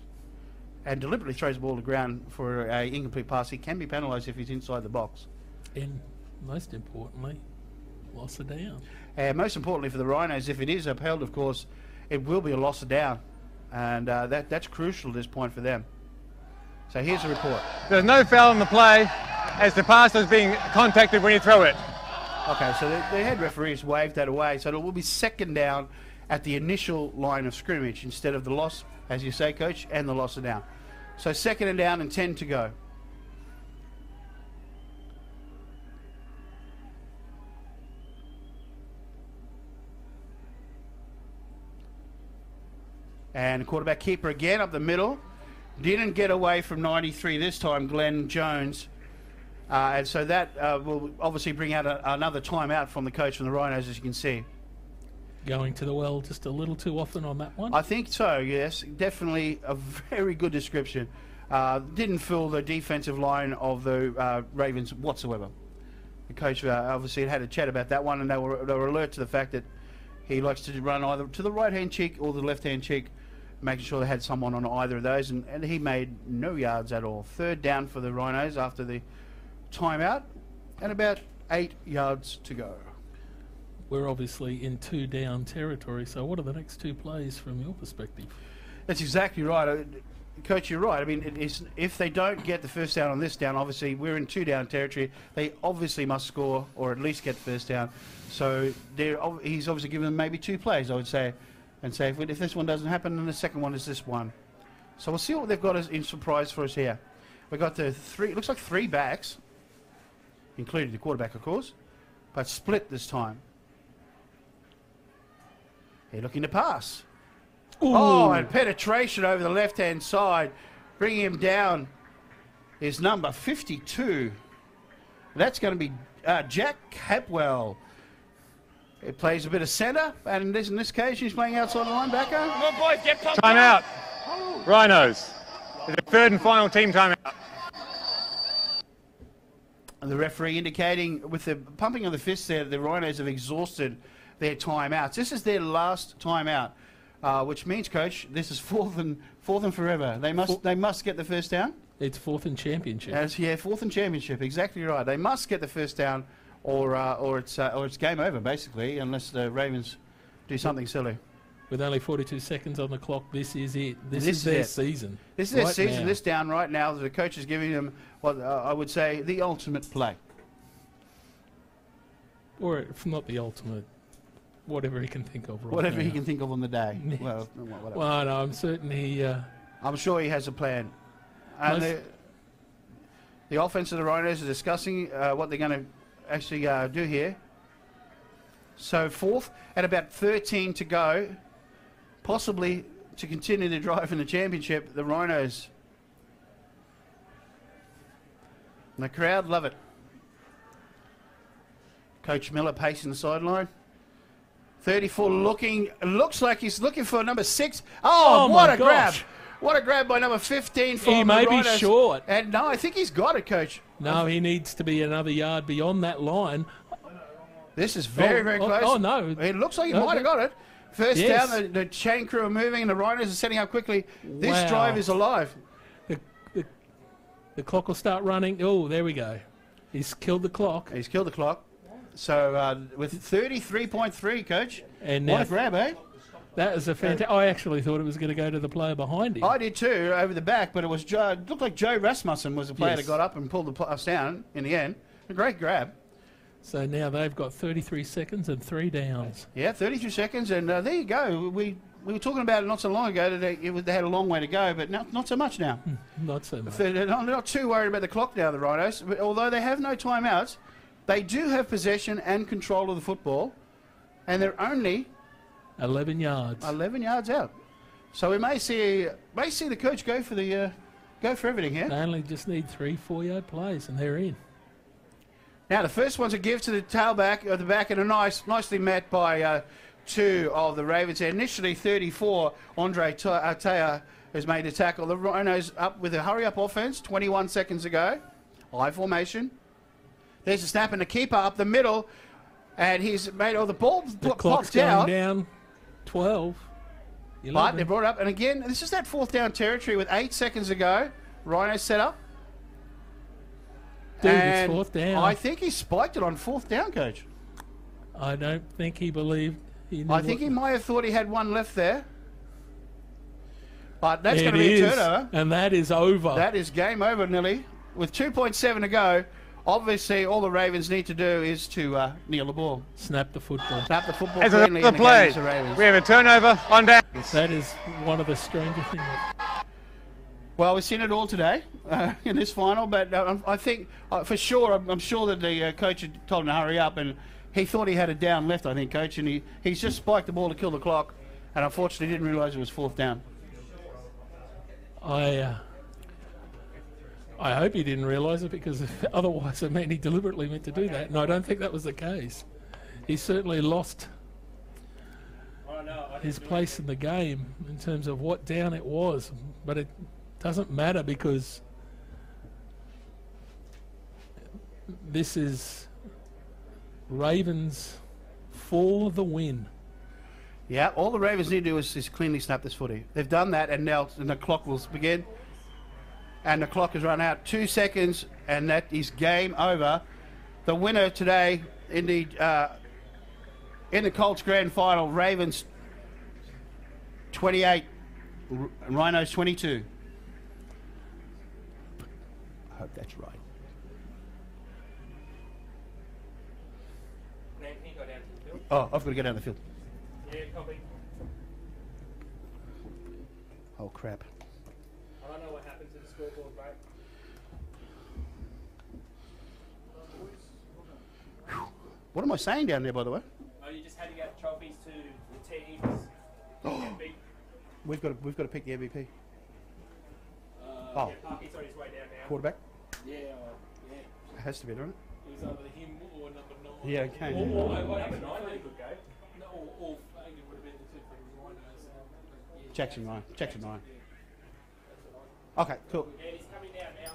and deliberately throws the ball to the ground for an incomplete pass. He can be penalised if he's inside the box. And most importantly, loss of down. And most importantly for the Rhinos, if it is upheld, of course, it will be a loss of down. And that's crucial at this point for them. So here's the report. There's no foul on the play as the pass is being contacted when you throw it. Okay, so the head referees waved that away. So it will be 2nd down at the initial line of scrimmage instead of the loss, as you say, coach, and the loss of down. So 2nd and down and 10 to go. And quarterback keeper again up the middle. Didn't get away from 93 this time, Glenn Jones. And so that will obviously bring out another timeout from the coach from the Rhinos, as you can see. Going to the well just a little too often on that one. I think so, yes. Definitely a very good description. Didn't fool the defensive line of the Ravens whatsoever. The coach obviously had a chat about that one, and they were alert to the fact that he likes to run either to the right-hand cheek or the left-hand cheek, making sure they had someone on either of those, and he made no yards at all. 3rd down for the Rhinos after the timeout, and about 8 yards to go. We're obviously in 2 down territory, so what are the next 2 plays from your perspective? That's exactly right. Coach, you're right. I mean, if they don't get the first down on this down, obviously we're in 2-down territory. They obviously must score or at least get the first down. So he's obviously given them maybe 2 plays, I would say, and say if this one doesn't happen, then the second one is this one. So we'll see what they've got in surprise for us here. We've got the 3. It looks like 3 backs, including the quarterback, of course, but split this time. They're looking to pass. Ooh. Oh, and penetration over the left-hand side. Bringing him down is number 52. That's going to be Jack Hapwell. He plays a bit of centre, and in this case, he's playing outside the linebacker. Come on, boys, get pumped. Timeout. Rhinos. It's a 3rd and final team timeout. And the referee indicating with the pumping of the fists there, the Rhinos have exhausted their timeouts. This is their last timeout. Which means, Coach, this is fourth and forever. They must get the first down. It's 4th and championship. Yeah, 4th and championship. Exactly right. They must get the first down, or it's game over basically, unless the Ravens do something silly. With only 42 seconds on the clock, this is it. This is their season. This is their season. Now. This down right now. The coach is giving them what I would say the ultimate play. Or if not the ultimate. Whatever he can think of. Whatever he can think of on the day. Well, whatever. Well, no, I'm certain he... I'm sure he has a plan. And the offense of the Rhinos are discussing what they're going to actually do here. So 4th at about 13 to go. Possibly to continue the drive in the championship, the Rhinos. And the crowd love it. Coach Miller pacing the sideline. 34 looks like he's looking for number 6. Oh, what a grab. What a grab by number 15 for He may be short. And no, I think he's got it, Coach. No, he needs to be another yard beyond that line. This is very close. Oh, no. It looks like he might have got it. First down, the chain crew are moving and the Rhinos are setting up quickly. This drive is alive. The clock will start running. Oh, there we go. He's killed the clock. He's killed the clock. So with 33.3, Coach. And what a grab, eh? That was a fantastic. I actually thought it was going to go to the player behind him. I did too, over the back, but it was it looked like Joe Rasmussen was the player that got up and pulled us down in the end. A great grab. So now they've got 33 seconds and 3 downs. Yeah, 32 seconds, and there you go. We were talking about it not so long ago that they had a long way to go, but not so much now. Not so much. They're not too worried about the clock now, the Rhinos. But although they have no timeouts, they do have possession and control of the football, and they're only 11 yards. 11 yards out. So we may see the coach go for everything here. They only just need 3-4 yard plays, and they're in. Now the first one's a give to the tailback at the back, and a nicely met by 2 of the Ravens. Initially 34, Andre Artea has made the tackle. The Rhinos up with a hurry-up offense 21 seconds ago. I formation. There's a snap and a keeper up the middle, and he's made all the ball popped down 12. 11. But they brought it up, and again, this is that 4th down territory with 8 seconds ago. Rhinos set up. Dude, it's 4th down. I think he spiked it on 4th down, Coach. I don't think he believed he knew. I think he might have thought he had one left there. But that's going to be a turnover. And that is over. That is game over, Nilly. With 2.7 to go, obviously all the Ravens need to do is to kneel the ball. Snap the football. Snap the football As cleanly in the play, game, the Ravens. we have a turnover on down. That is one of the stranger things. Well, we've seen it all today in this final, but I think for sure, I'm sure that the coach had told him to hurry up, and he thought he had it down left, I think, Coach, and he's just spiked the ball to kill the clock, and unfortunately didn't realise it was 4th down. I hope he didn't realise it, because otherwise it meant he deliberately meant to do that, and I don't think that was the case. He certainly lost his place in the game in terms of what down it was, but it doesn't matter because this is Ravens for the win. Yeah, all the Ravens need to do is cleanly snap this footy. They've done that, and now the clock will begin. And the clock has run out 2 seconds, and that is game over. The winner today in the Colts Grand Final, Ravens 28, Rhinos 22. I hope that's right. Can you go down to the field? Oh, I've got to go down the field. Yeah, copy. Oh, crap. I don't know what happened to the scoreboard, mate. What am I saying down there, by the way? Oh, you just had to get trophies to the teams. Oh. We've got to pick the MVP. Yeah, Parky's on his way down now. Quarterback? Yeah, yeah. It has to be, doesn't it? It was either him or number 9. Yeah, okay. Number 9 had a good game. No, or Fagan would have been the 2 for the Rhinos. Yeah, Jackson Ryan. Jackson Ryan. Okay, cool. Yeah, he's coming down now.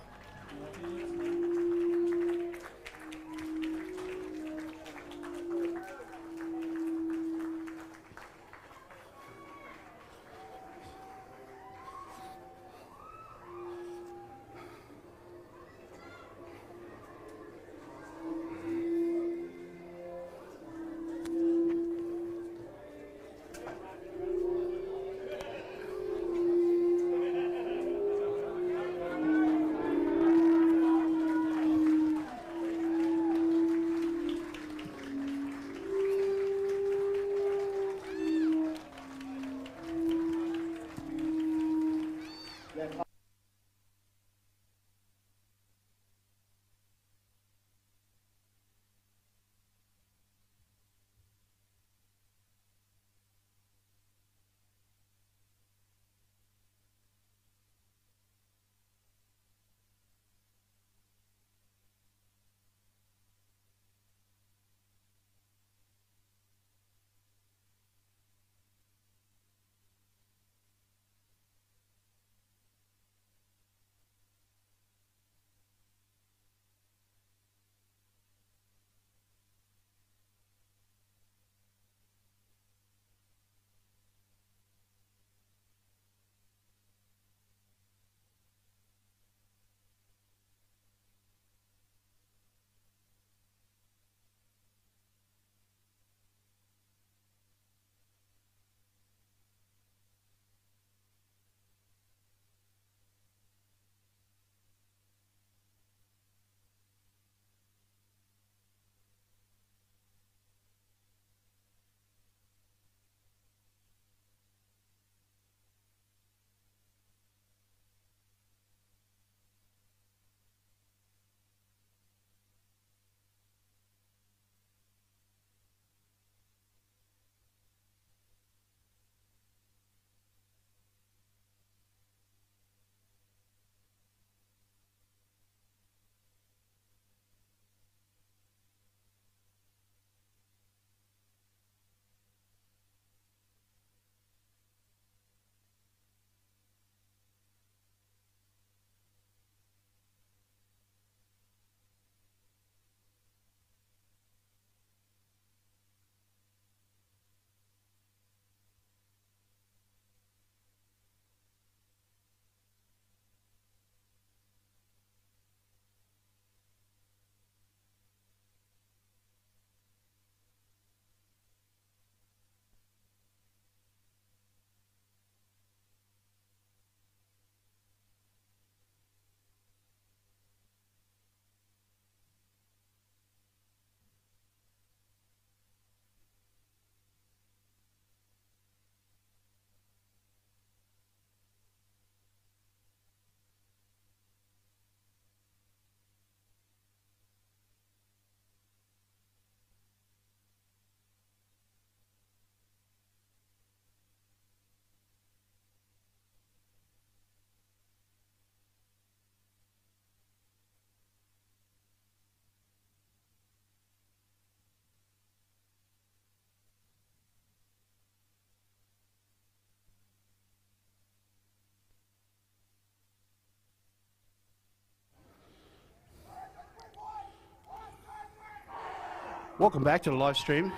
Welcome back to the live stream.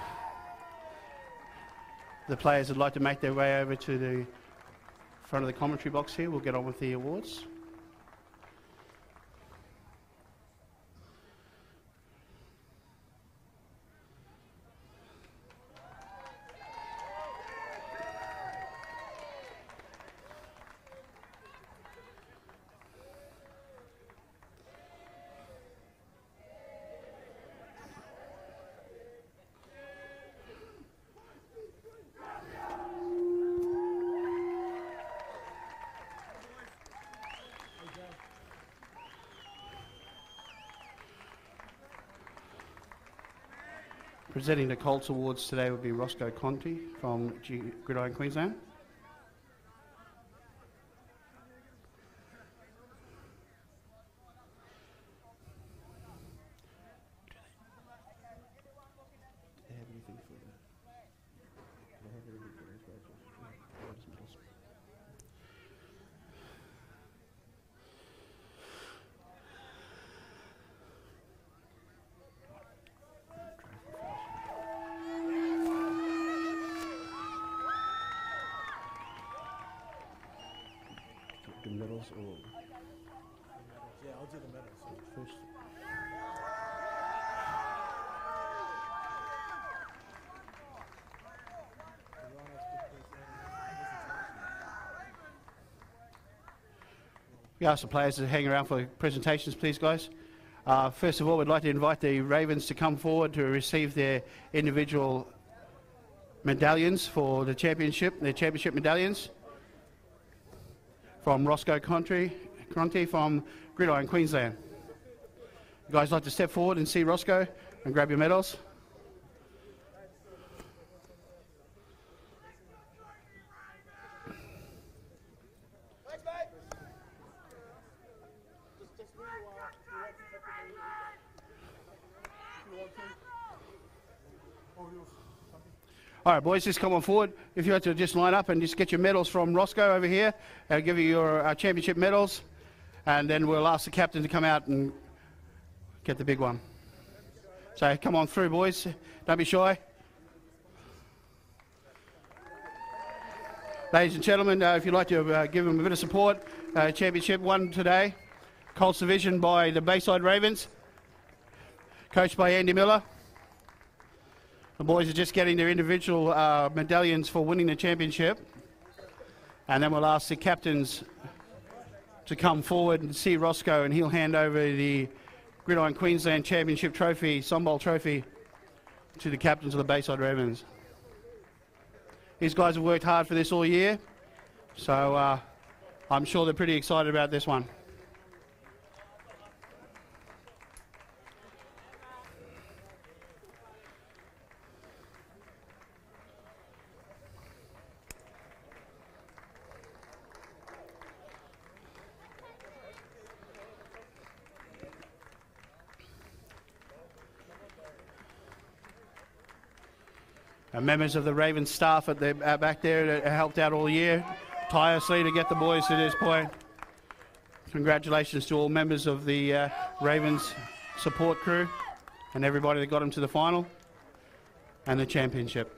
The players would like to make their way over to the front of the commentary box here. We'll get on with the awards. Presenting the Colts Awards today would be Roscoe Conti from Gridiron, Queensland. The medals or Yeah, I'll do the medals first. We ask the players to hang around for presentations, please, guys. First of all, we'd like to invite the Ravens to come forward to receive their individual medallions for the championship, their championship medallions. From Roscoe Conti from Gridiron, Queensland. You guys like to step forward and see Roscoe and grab your medals? Thanks, mate. All right, boys, just come on forward. If you had to just line up and just get your medals from Roscoe over here, I'll give you your championship medals, and then we'll ask the captain to come out and get the big one. So come on through, boys. Don't be shy. Ladies and gentlemen, if you'd like to give them a bit of support, championship won today. Colts division by the Bayside Ravens, coached by Andy Miller. The boys are just getting their individual medallions for winning the championship. And then we'll ask the captains to come forward and see Roscoe, and he'll hand over the Gridiron Queensland Championship trophy, Sunbowl trophy, to the captains of the Bayside Ravens. These guys have worked hard for this all year, so I'm sure they're pretty excited about this one. Members of the Ravens staff at the back there that helped out all year tirelessly to get the boys to this point. Congratulations to all members of the Ravens support crew and everybody that got them to the final and the championship.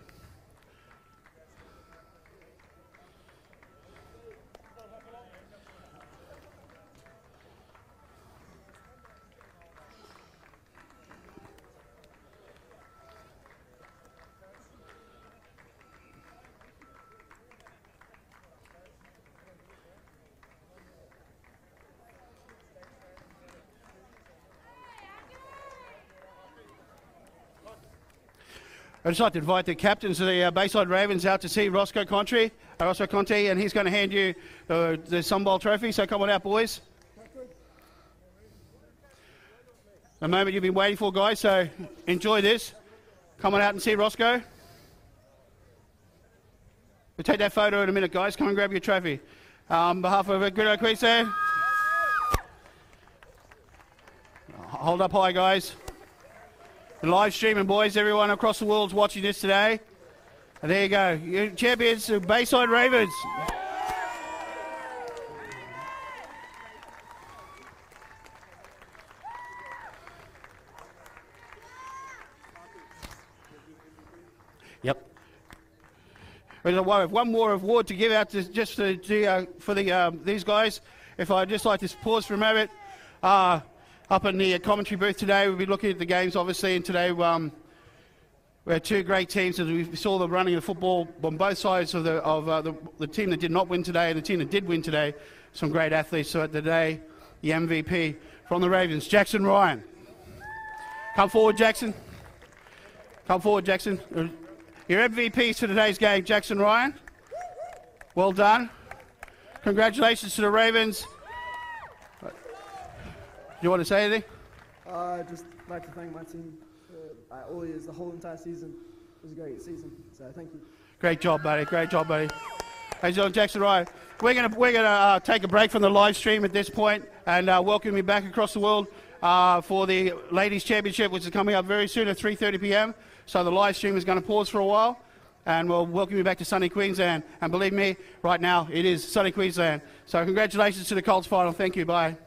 I'd just like to invite the captains of the Bayside Ravens out to see Roscoe Conti, and he's going to hand you the Sunbowl trophy. So come on out, boys. The moment you've been waiting for, guys, so enjoy this. Come on out and see Roscoe. We'll take that photo in a minute, guys. Come and grab your trophy. On behalf of Gridiron Queensland, hold up high, guys. And live streaming, boys, everyone across the world's watching this today. And there you go, your champions, the Bayside Ravens. Yep. We have one more award to give out to these guys. If I'd just like to pause for a moment. Up in the commentary booth today, we'll be looking at the games, obviously, and today we had two great teams. As we saw the running of football on both sides of the team that did not win today and the team that did win today. Some great athletes. So today, the MVP from the Ravens, Jackson Ryan. Come forward, Jackson. Come forward, Jackson. Your MVPs for today's game, Jackson Ryan. Well done. Congratulations to the Ravens. You want to say anything? I'd just like to thank my team for all years, the whole entire season. It was a great season, so thank you. Great job, buddy. Great job, buddy. Hey, John Jackson, right. We're gonna take a break from the live stream at this point and welcome you back across the world for the Ladies Championship, which is coming up very soon at 3:30 p.m. So the live stream is going to pause for a while, and we'll welcome you back to sunny Queensland. And believe me, right now it is sunny Queensland. So congratulations to the Colts final. Thank you. Bye.